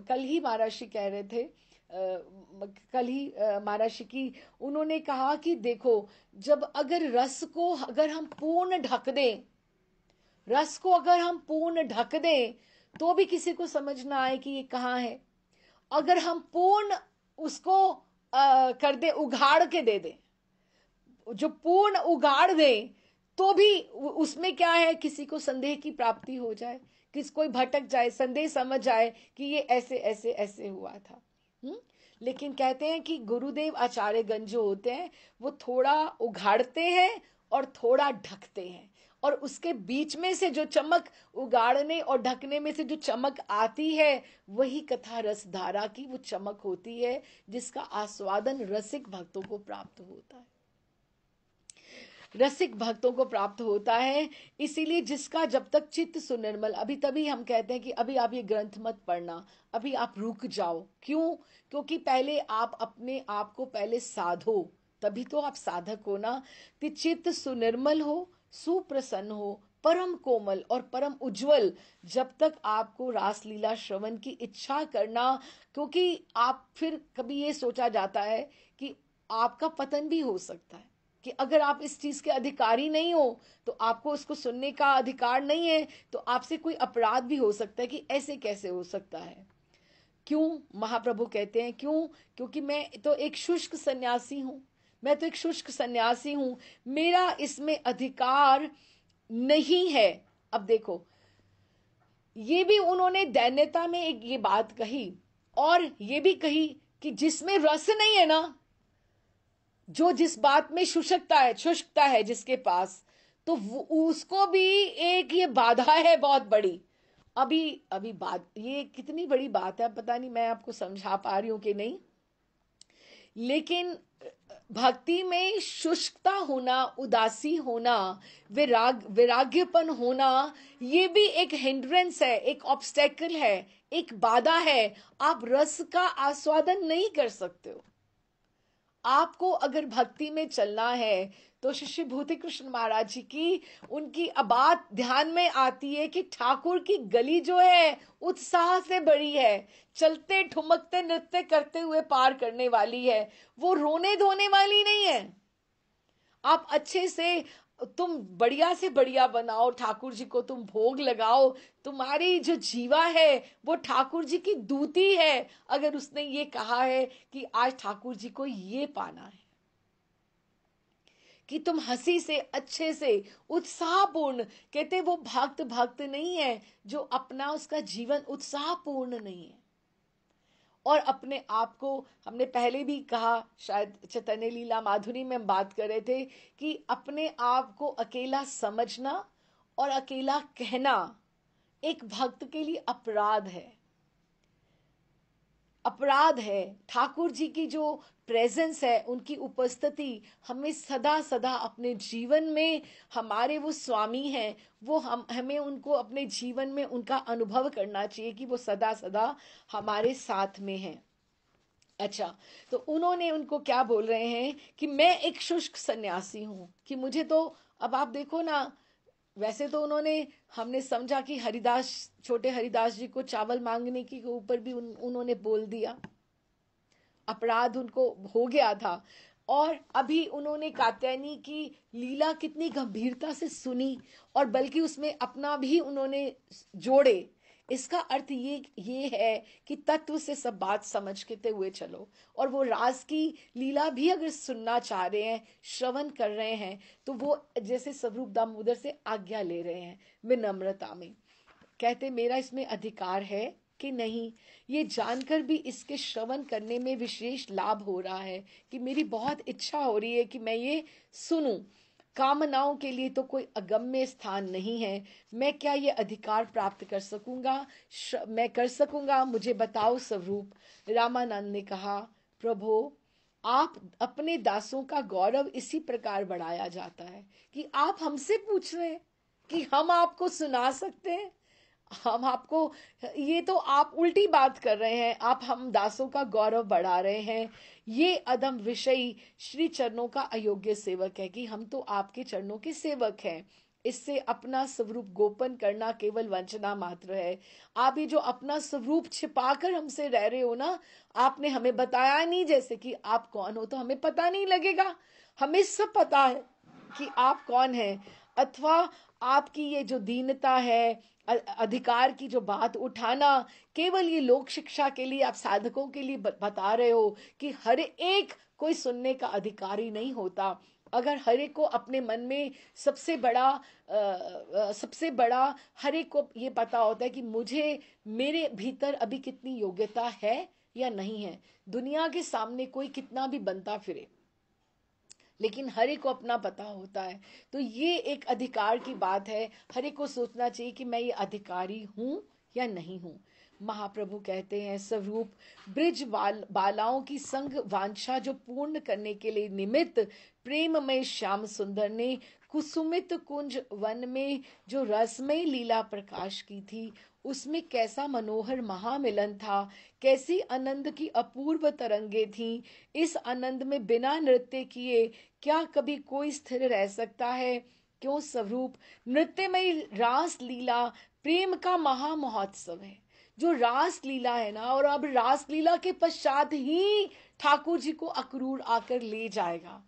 कल ही महाराष्ट्र कह रहे थे, कल ही महाराष्ट्र की उन्होंने कहा कि देखो, जब अगर रस को अगर हम पूर्ण ढक दें, रस को अगर हम पूर्ण ढक दें तो भी किसी को समझ ना आए कि ये कहाँ है। अगर हम पूर्ण उसको कर दे, उघाड़ के दे दें, जो पूर्ण उगाड़ दें, तो भी उसमें क्या है, किसी को संदेह की प्राप्ति हो जाए, किस कोई भटक जाए, संदेह समझ जाए कि ये ऐसे ऐसे ऐसे हुआ था। लेकिन कहते हैं कि गुरुदेव आचार्यगण जो होते हैं वो थोड़ा उघाड़ते हैं और थोड़ा ढकते हैं, और उसके बीच में से जो चमक, उगाड़ने और ढकने में से जो चमक आती है, वही कथा रस धारा की वो चमक होती है, जिसका आस्वादन रसिक भक्तों को प्राप्त होता है, रसिक भक्तों को प्राप्त होता है। इसीलिए जिसका जब तक चित्त सुनिर्मल, अभी तभी हम कहते हैं कि अभी आप ये ग्रंथ मत पढ़ना, अभी आप रुक जाओ। क्यों? क्योंकि पहले आप अपने आप को पहले साधो, तभी तो आप साधक हो ना। कि चित्त सुनिर्मल हो, सुप्रसन्न हो, परम कोमल और परम उज्जवल, जब तक आपको रासलीला श्रवण की इच्छा करना, क्योंकि आप फिर कभी ये सोचा जाता है कि आपका पतन भी हो सकता है, कि अगर आप इस चीज के अधिकारी नहीं हो तो आपको उसको सुनने का अधिकार नहीं है, तो आपसे कोई अपराध भी हो सकता है कि ऐसे कैसे हो सकता है। क्यों? महाप्रभु कहते हैं क्यों? क्योंकि मैं तो एक शुष्क सन्यासी हूं, मैं तो एक शुष्क सन्यासी हूं, मेरा इसमें अधिकार नहीं है। अब देखो, ये भी उन्होंने दैन्यता में एक ये बात कही, और ये भी कही कि जिसमें रस नहीं है ना, जो जिस बात में शुष्कता है जिसके पास, तो उसको भी एक ये बाधा है बहुत बड़ी। अभी अभी बात, ये कितनी बड़ी बात है पता नहीं मैं आपको समझा पा रही हूं कि नहीं, लेकिन भक्ति में शुष्कता होना, उदासी होना, विराग्यपन होना, ये भी एक हिंड्रेंस है, एक ऑब्स्टेकल है, एक बाधा है। आप रस का आस्वादन नहीं कर सकते हो। आपको अगर भक्ति में चलना है तो शिष्य भूति कृष्ण महाराज जी की उनकी बात ध्यान में आती है कि ठाकुर की गली जो है उत्साह से बड़ी है, चलते ठुमकते नृत्य करते हुए पार करने वाली है, वो रोने धोने वाली नहीं है। आप अच्छे से, तुम बढ़िया से बढ़िया बनाओ, ठाकुर जी को तुम भोग लगाओ, तुम्हारी जो जीवा है वो ठाकुर जी की दूती है। अगर उसने ये कहा है कि आज ठाकुर जी को ये पाना है, कि तुम हंसी से, अच्छे से, उत्साहपूर्ण, कहते वो भक्त भक्त नहीं है जो अपना उसका जीवन उत्साहपूर्ण नहीं है। और अपने आप को, हमने पहले भी कहा, शायद चैतन्य लीला माधुरी में हम बात कर रहे थे, कि अपने आप को अकेला समझना और अकेला कहना एक भक्त के लिए अपराध है, अपराध है। ठाकुर जी की जो प्रेजेंस है, उनकी उपस्थिति हमें सदा सदा अपने जीवन में, हमारे वो स्वामी हैं, वो हमें उनको अपने जीवन में उनका अनुभव करना चाहिए कि वो सदा सदा हमारे साथ में हैं। अच्छा, तो उन्होंने उनको क्या बोल रहे हैं कि मैं एक शुष्क सन्यासी हूं, कि मुझे तो, अब आप देखो ना, वैसे तो उन्होंने, हमने समझा कि हरिदास, छोटे हरिदास जी को चावल मांगने के ऊपर भी उन्होंने बोल दिया, अपराध उनको हो गया था। और अभी उन्होंने कात्यायनी की लीला कितनी गंभीरता से सुनी, और बल्कि उसमें अपना भी उन्होंने जोड़े। इसका अर्थ ये है कि तत्व से सब बात समझ के हुए चलो, और वो रास की लीला भी अगर सुनना चाह रहे हैं, श्रवण कर रहे हैं, तो वो जैसे स्वरूप दामोदर से आज्ञा ले रहे हैं विनम्रता में, कहते मेरा इसमें अधिकार है कि नहीं। ये जानकर भी इसके श्रवण करने में विशेष लाभ हो रहा है कि मेरी बहुत इच्छा हो रही है कि मैं ये सुनूं। कामनाओं के लिए तो कोई अगम्य स्थान नहीं है, मैं क्या ये अधिकार प्राप्त कर सकूंगा? मैं कर सकूंगा? मुझे बताओ स्वरूप। रामानंद ने कहा, प्रभु, आप अपने दासों का गौरव इसी प्रकार बढ़ाया जाता है कि आप हमसे पूछ रहे हैं कि हम आपको सुना सकते हैं, हम आपको, ये तो आप उल्टी बात कर रहे हैं, आप हम दासों का गौरव बढ़ा रहे हैं। ये अदम विषयी श्री चरणों का अयोग्य सेवक है कि हम तो आपके चरणों के सेवक हैं। इससे अपना स्वरूप गोपन करना केवल वंचना मात्र है। आप ये जो अपना स्वरूप छिपाकर हमसे रह रहे हो ना, आपने हमें बताया नहीं जैसे कि आप कौन हो, तो हमें पता नहीं लगेगा। हमें सब पता है कि आप कौन हैं। अथवा आपकी ये जो दीनता है, अधिकार की जो बात उठाना, केवल ये लोक शिक्षा के लिए, आप साधकों के लिए बता रहे हो कि हर एक कोई सुनने का अधिकारी नहीं होता। अगर हर एक को अपने मन में सबसे बड़ा हर एक को ये पता होता है कि मुझे, मेरे भीतर अभी कितनी योग्यता है या नहीं है। दुनिया के सामने कोई कितना भी बनता फिरे, लेकिन हर एक को अपना पता होता है। तो ये एक अधिकार की बात है। हर एक को सोचना चाहिए कि मैं ये अधिकारी हूं या नहीं हूं। महाप्रभु कहते हैं, स्वरूप ब्रिज बालाओं की संग वांछा जो पूर्ण करने के लिए निमित्त प्रेम में श्याम सुंदर ने कुसुमित कुंज वन में जो रसमय लीला प्रकाश की थी, उसमें कैसा मनोहर महामिलन था, कैसी आनंद की अपूर्व तरंगे थीं। इस आनंद में बिना नृत्य किए क्या कभी कोई स्थिर रह सकता है? क्यों स्वरूप नृत्यमय रास लीला प्रेम का महा महोत्सव है। जो रास लीला है ना, और अब रास लीला के पश्चात ही ठाकुर जी को अक्रूर आकर ले जाएगा,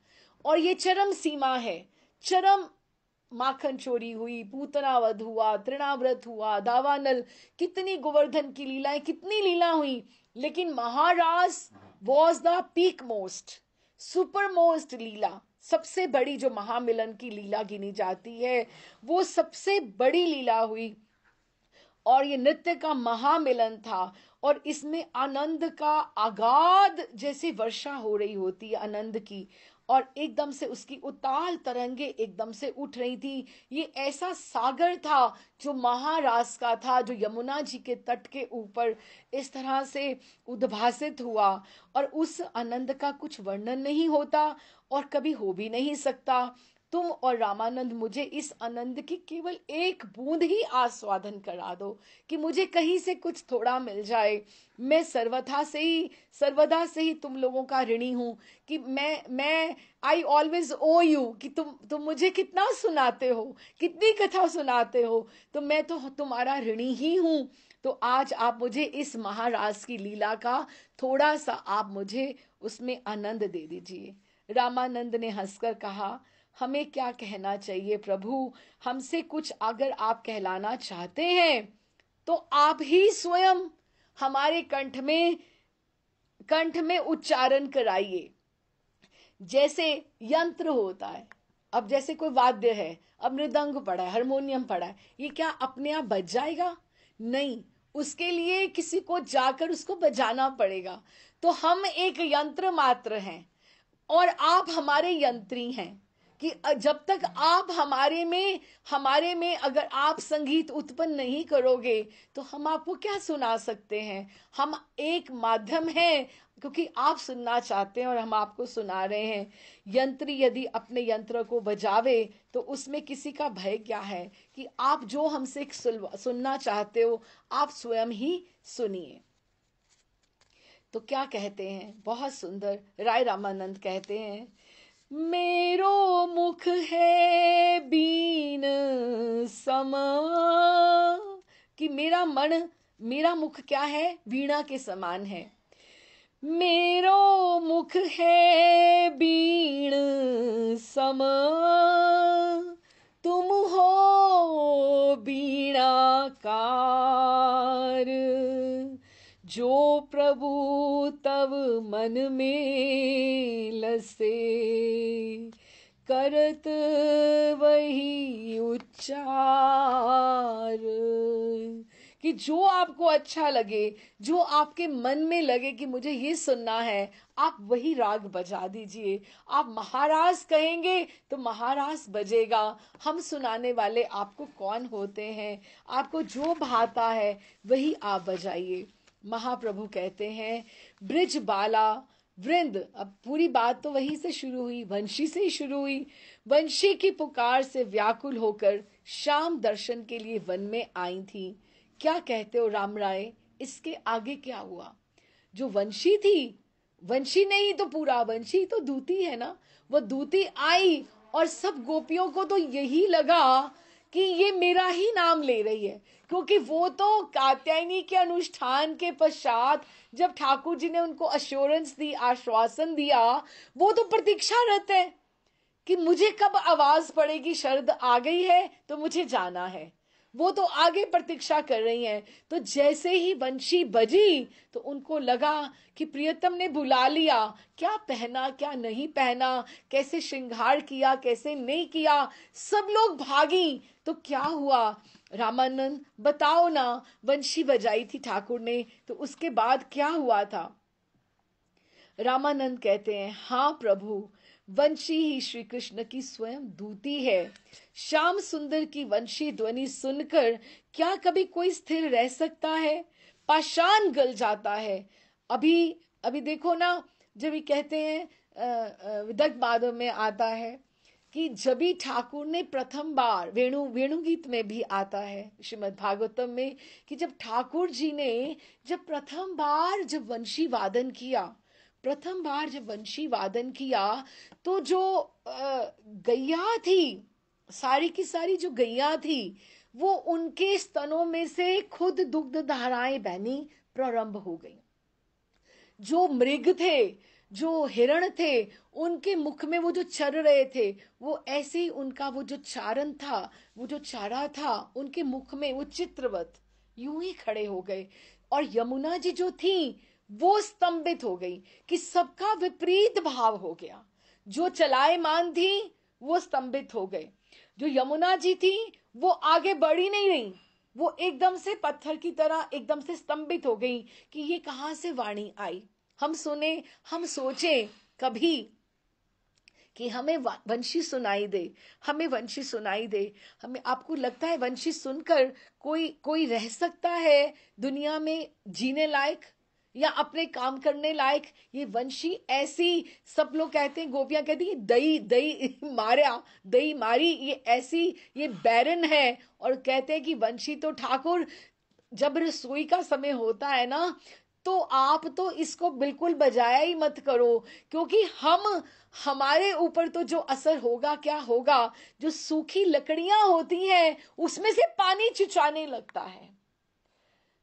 और ये चरम सीमा है। चरम माखन चोरी हुई, पूतनावध हुआ, तृणाव्रत हुआ, दावानल, कितनी गोवर्धन की लीलाएं, कितनी लीला हुई, लेकिन महारास was the peak most, super most लीला। सबसे बड़ी जो महामिलन की लीला गिनी जाती है, वो सबसे बड़ी लीला हुई, और ये नृत्य का महामिलन था। और इसमें आनंद का आगाध जैसे वर्षा हो रही होती है, आनंद की, और एकदम से उसकी उताल तरंगे एकदम से उठ रही थी। ये ऐसा सागर था जो महारास का था, जो यमुना जी के तट के ऊपर इस तरह से उद्भासित हुआ, और उस आनंद का कुछ वर्णन नहीं होता और कभी हो भी नहीं सकता। तुम और रामानंद मुझे इस आनंद की केवल एक बूंद ही आस्वादन करा दो, कि मुझे कहीं से कुछ थोड़ा मिल जाए। मैं सर्वदा से ही तुम लोगों का ऋणी हूं, कि मैं आई ऑलवेज ओ यू, कि तुम मुझे कितना सुनाते हो, कितनी कथा सुनाते हो, तो मैं तो तुम्हारा ऋणी ही हूं। तो आज आप मुझे इस महारास की लीला का थोड़ा सा आप मुझे उसमें आनंद दे दीजिए। रामानंद ने हंसकर कहा, हमें क्या कहना चाहिए प्रभु, हमसे कुछ अगर आप कहलाना चाहते हैं तो आप ही स्वयं हमारे कंठ में उच्चारण कराइए। जैसे यंत्र होता है, अब जैसे कोई वाद्य है, अब मृदंग पड़ा है, हारमोनियम पड़ा है, ये क्या अपने आप बज जाएगा? नहीं, उसके लिए किसी को जाकर उसको बजाना पड़ेगा। तो हम एक यंत्र मात्र हैं, और आप हमारे यंत्री हैं, कि जब तक आप हमारे में अगर आप संगीत उत्पन्न नहीं करोगे तो हम आपको क्या सुना सकते हैं। हम एक माध्यम हैं, क्योंकि आप सुनना चाहते हैं और हम आपको सुना रहे हैं। यंत्री यदि अपने यंत्र को बजावे तो उसमें किसी का भय क्या है, कि आप जो हमसे सुनना चाहते हो आप स्वयं ही सुनिए। तो क्या कहते हैं, बहुत सुंदर राय रामानंद कहते हैं, मेरो मुख है बीन सम, कि मेरा मुख क्या है, वीणा के समान है। मेरो मुख है बीण सम, तुम हो बीणाकार, जो प्रभु तव मन में लसे, करत वही उच्चार। कि जो आपको अच्छा लगे, जो आपके मन में लगे कि मुझे ये सुनना है, आप वही राग बजा दीजिए। आप महारास कहेंगे तो महारास बजेगा। हम सुनाने वाले आपको कौन होते हैं, आपको जो भाता है वही आप बजाइए। महाप्रभु कहते हैं, ब्रिज बाला वृंद, अब पूरी बात तो वहीं से शुरू हुई, वंशी से ही शुरू हुई। वंशी की पुकार से व्याकुल होकर श्याम दर्शन के लिए वन में आई थी। क्या कहते हो राम राय, इसके आगे क्या हुआ? जो वंशी थी, वंशी नहीं तो पूरा, वंशी तो दूती है ना, वो दूती आई और सब गोपियों को तो यही लगा कि ये मेरा ही नाम ले रही है, क्योंकि वो तो कात्यायनी के अनुष्ठान के पश्चात जब ठाकुर जी ने उनको अश्योरेंस दी, आश्वासन दिया, वो तो प्रतीक्षारत है कि मुझे कब आवाज पड़ेगी, शरद आ गई है तो मुझे जाना है। वो तो आगे प्रतीक्षा कर रही हैं। तो जैसे ही बंशी बजी तो उनको लगा कि प्रियतम ने बुला लिया, क्या पहना क्या नहीं पहना, कैसे श्रृंगार किया कैसे नहीं किया, सब लोग भागी। तो क्या हुआ रामानंद बताओ ना, बंशी बजाई थी ठाकुर ने, तो उसके बाद क्या हुआ था? रामानंद कहते हैं, हाँ प्रभु, वंशी ही श्री कृष्ण की स्वयं दूती है। श्याम सुंदर की वंशी ध्वनि सुनकर क्या कभी कोई स्थिर रह सकता है? पाषाण गल जाता है। अभी अभी देखो ना, जब ये कहते हैं विदग्ध माधव में आता है कि जब भी ठाकुर ने प्रथम बार वेणु गीत में भी आता है श्रीमद् भागवतम में कि जब ठाकुर जी ने जब प्रथम बार जब वंशी वादन किया, प्रथम बार जब वंशी वादन किया, तो जो गैया थी, सारी की सारी जो गैया थी, वो उनके स्तनों में से खुद दुग्ध धाराएं बहनी प्रारंभ हो गई। जो मृग थे, जो हिरण थे, उनके मुख में वो जो चर रहे थे, वो ऐसे ही उनका वो जो चारण था, वो जो चारा था, उनके मुख में वो चित्रवत यूं ही खड़े हो गए। और यमुना जी जो थी वो स्तंभित हो गई कि सबका विपरीत भाव हो गया। जो चलायमान थी वो स्तंभित हो गए, जो यमुना जी थी वो आगे बढ़ी नहीं रही, वो एकदम से पत्थर की तरह एकदम से स्तंभित हो गई कि ये कहां से वाणी आई। हम सुने, हम सोचे कभी कि हमें वंशी सुनाई दे, हमें वंशी सुनाई दे। हमें, आपको लगता है वंशी सुनकर कोई कोई रह सकता है दुनिया में जीने लायक या अपने काम करने लायक? ये वंशी ऐसी, सब लोग कहते हैं, गोपियां कहती हैं दही दही मारा, दही मारी, ये ऐसी, ये बैरन है। और कहते हैं कि वंशी तो ठाकुर, जब रसोई का समय होता है ना, तो आप तो इसको बिल्कुल बजाया ही मत करो, क्योंकि हमारे ऊपर तो जो असर होगा क्या होगा, जो सूखी लकड़ियां होती हैं उसमें से पानी चिचाने लगता है,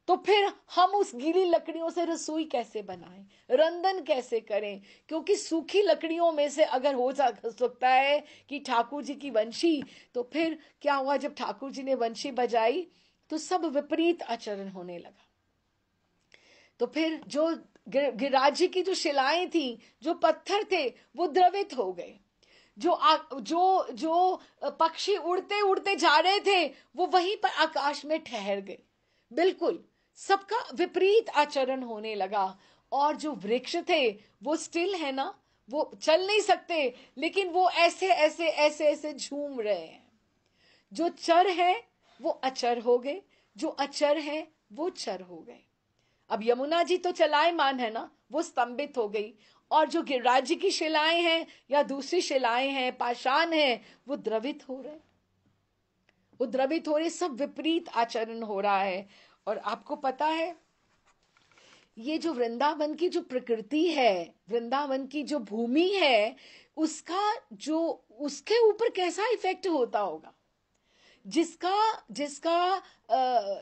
तो फिर हम उस गीली लकड़ियों से रसोई कैसे बनाएं, रंधन कैसे करें? क्योंकि सूखी लकड़ियों में से अगर हो सकता है कि ठाकुर जी की वंशी, तो फिर क्या हुआ, जब ठाकुर जी ने वंशी बजाई तो सब विपरीत आचरण होने लगा। तो फिर जो गिरिराज जी की जो शिलाएं थी, जो पत्थर थे, वो द्रवित हो गए। जो पक्षी उड़ते उड़ते जा रहे थे वो वहीं पर आकाश में ठहर गए। बिल्कुल सबका विपरीत आचरण होने लगा। और जो वृक्ष थे वो स्टिल है ना, वो चल नहीं सकते, लेकिन वो ऐसे ऐसे ऐसे ऐसे झूम रहे हैं। जो चर है वो अचर हो गए, जो अचर है वो चर हो गए। अब यमुना जी तो चलायमान है ना, वो स्तंभित हो गई। और जो गिरिराज जी की शिलाएं हैं या दूसरी शिलाएं हैं, पाषाण हैं, वो द्रवित हो रहे, वो द्रवित हो रहे, सब विपरीत आचरण हो रहा है। और आपको पता है, ये जो वृंदावन की जो प्रकृति है, वृंदावन की जो भूमि है, उसका जो, उसके ऊपर कैसा इफेक्ट होता होगा। जिसका जिसका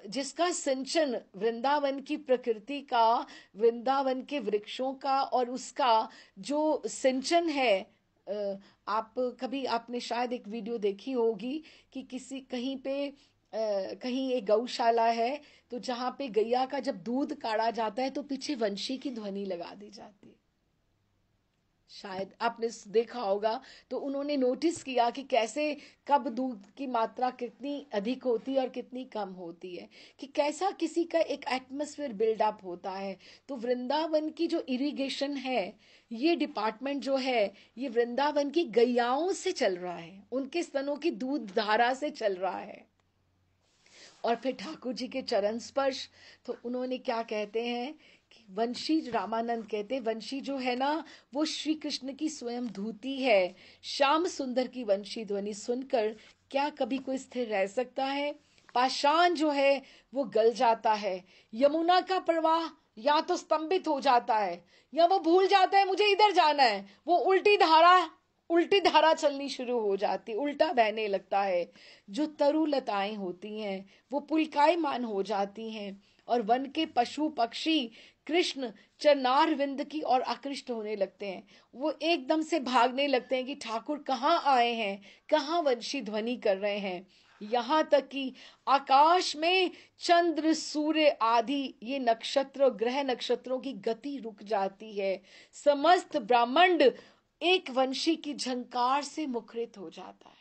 जिसका सिंचन वृंदावन की प्रकृति का, वृंदावन के वृक्षों का, और उसका जो सिंचन है, आप कभी, आपने शायद एक वीडियो देखी होगी कि किसी कहीं पे कहीं एक गौशाला है, तो जहां पे गैया का जब दूध काढ़ा जाता है तो पीछे वंशी की ध्वनि लगा दी जाती है, शायद आपने देखा होगा। तो उन्होंने नोटिस किया कि कैसे, कब दूध की मात्रा कितनी अधिक होती है और कितनी कम होती है, कि कैसा किसी का एक एटमॉस्फेयर बिल्डअप होता है। तो वृंदावन की जो इरिगेशन है, ये डिपार्टमेंट जो है, ये वृंदावन की गैयाओं से चल रहा है, उनके स्तनों की दूध धारा से चल रहा है। और फिर ठाकुर जी के चरण स्पर्श, तो उन्होंने क्या कहते हैं कि वंशी, रामानंद कहते हैं, वंशी जो है ना, वो श्री कृष्ण की स्वयं धूती है। श्याम सुंदर की वंशी ध्वनि सुनकर क्या कभी कोई स्थिर रह सकता है? पाषाण जो है वो गल जाता है। यमुना का प्रवाह या तो स्तंभित हो जाता है, या वो भूल जाता है मुझे इधर जाना है, वो उल्टी धारा उल्टी धारा चलनी शुरू हो जाती, उल्टा बहने लगता है। जो तरु लताएं होती हैं वो पुलकायमान हो जाती हैं और वन के पशु पक्षी कृष्ण चरनार विंद की ओर आकृष्ट होने लगते हैं। वो एकदम से भागने लगते हैं कि ठाकुर कहाँ आए हैं, कहाँ वंशी ध्वनि कर रहे हैं। यहाँ तक कि आकाश में चंद्र सूर्य आदि ये नक्षत्र ग्रह नक्षत्रों की गति रुक जाती है। समस्त ब्रह्मांड एक वंशी की झंकार से मुखरित हो जाता है।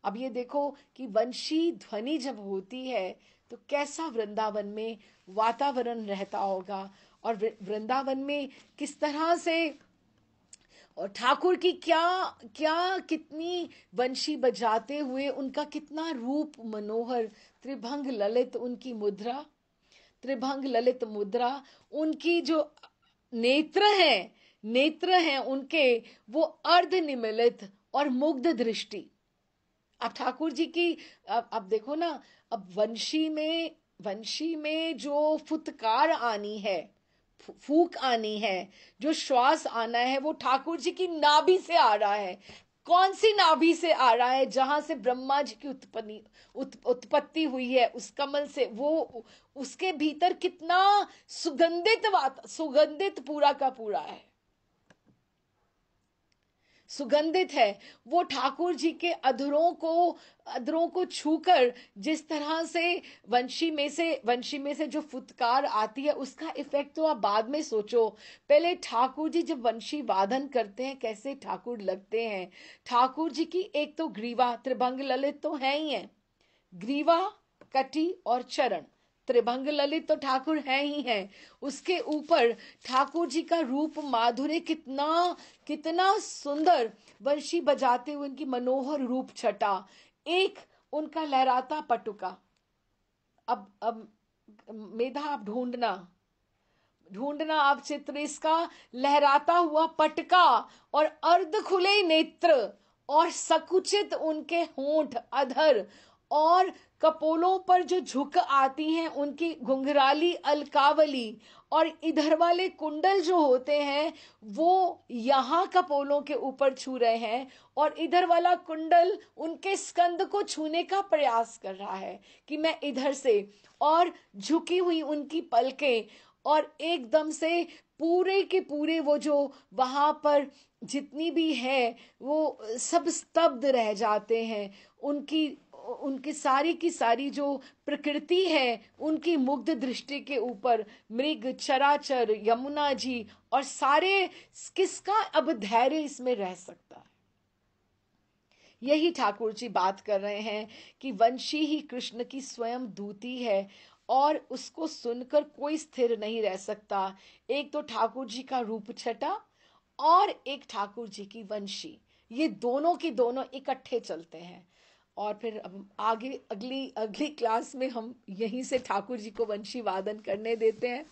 अब ये देखो कि वंशी ध्वनि जब होती है तो कैसा वृंदावन में वातावरण रहता होगा, और वृंदावन में किस तरह से, और ठाकुर की क्या क्या कितनी वंशी बजाते हुए उनका कितना रूप मनोहर। त्रिभंग ललित उनकी मुद्रा, त्रिभंग ललित मुद्रा, उनकी जो नेत्र हैं उनके, वो अर्ध निमिलित और मुग्ध दृष्टि। अब ठाकुर जी की अब देखो ना, अब वंशी में जो फुतकार आनी है, फूक आनी है, जो श्वास आना है, वो ठाकुर जी की नाभि से आ रहा है। कौन सी नाभि से आ रहा है? जहां से ब्रह्मा जी की उत्पत्ति हुई है, उस कमल से। वो उसके भीतर कितना सुगंधित पूरा का पूरा है, सुगंधित है। वो ठाकुर जी के अधरों को छूकर जिस तरह से वंशी में से जो फुतकार आती है, उसका इफेक्ट तो आप बाद में सोचो। पहले ठाकुर जी जब वंशी वादन करते हैं कैसे ठाकुर लगते हैं। ठाकुर जी की एक तो ग्रीवा, त्रिभंग ललित तो है ही है, ग्रीवा, कटी और चरण, त्रिभंग ललित तो ठाकुर है ही है। उसके ऊपर ठाकुर जी का रूप माधुर्य कितना कितना सुंदर, वंशी बजाते हुए उनकी मनोहर रूप छटा, एक उनका लहराता पटुका। अब मेधा आप ढूंढना आप चित्र इसका, लहराता हुआ पटका और अर्ध खुले नेत्र और सकुचित उनके होंठ अधर, और कपोलों पर जो झुक आती हैं उनकी घुंघराली अलकावली, और इधर वाले कुंडल जो होते हैं वो यहाँ कपोलों के ऊपर छू रहे हैं, और इधर वाला कुंडल उनके स्कंद को छूने का प्रयास कर रहा है कि मैं इधर से, और झुकी हुई उनकी पलकें, और एकदम से पूरे के पूरे वो जो वहां पर जितनी भी है वो सब स्तब्ध रह जाते हैं। उनकी सारी की सारी जो प्रकृति है उनकी मुग्ध दृष्टि के ऊपर मृग चराचर यमुना जी और सारे, किसका अब धैर्य इसमें रह सकता है। यही ठाकुर जी बात कर रहे हैं कि वंशी ही कृष्ण की स्वयं दूती है और उसको सुनकर कोई स्थिर नहीं रह सकता। एक तो ठाकुर जी का रूप छटा और एक ठाकुर जी की वंशी, ये दोनों की दोनों इकट्ठे चलते हैं। और फिर अब आगे अगली अगली क्लास में हम यहीं से ठाकुर जी को वंशी वादन करने देते हैं।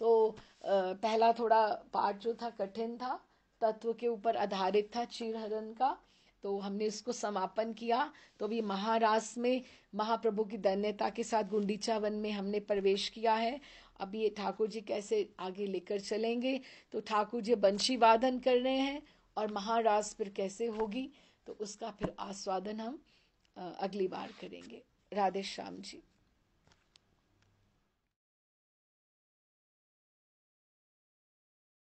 तो पहला थोड़ा पाठ जो था कठिन था, तत्व के ऊपर आधारित था चीरहरण का, तो हमने इसको समापन किया। तो अभी महारास में महाप्रभु की धन्यता के साथ गुंडीचा वन में हमने प्रवेश किया है। अब ये ठाकुर जी कैसे आगे लेकर चलेंगे, तो ठाकुर जी बंशी वादन कर रहे हैं और महारास फिर कैसे होगी, तो उसका फिर आस्वादन हम अगली बार करेंगे। राधे श्याम जी।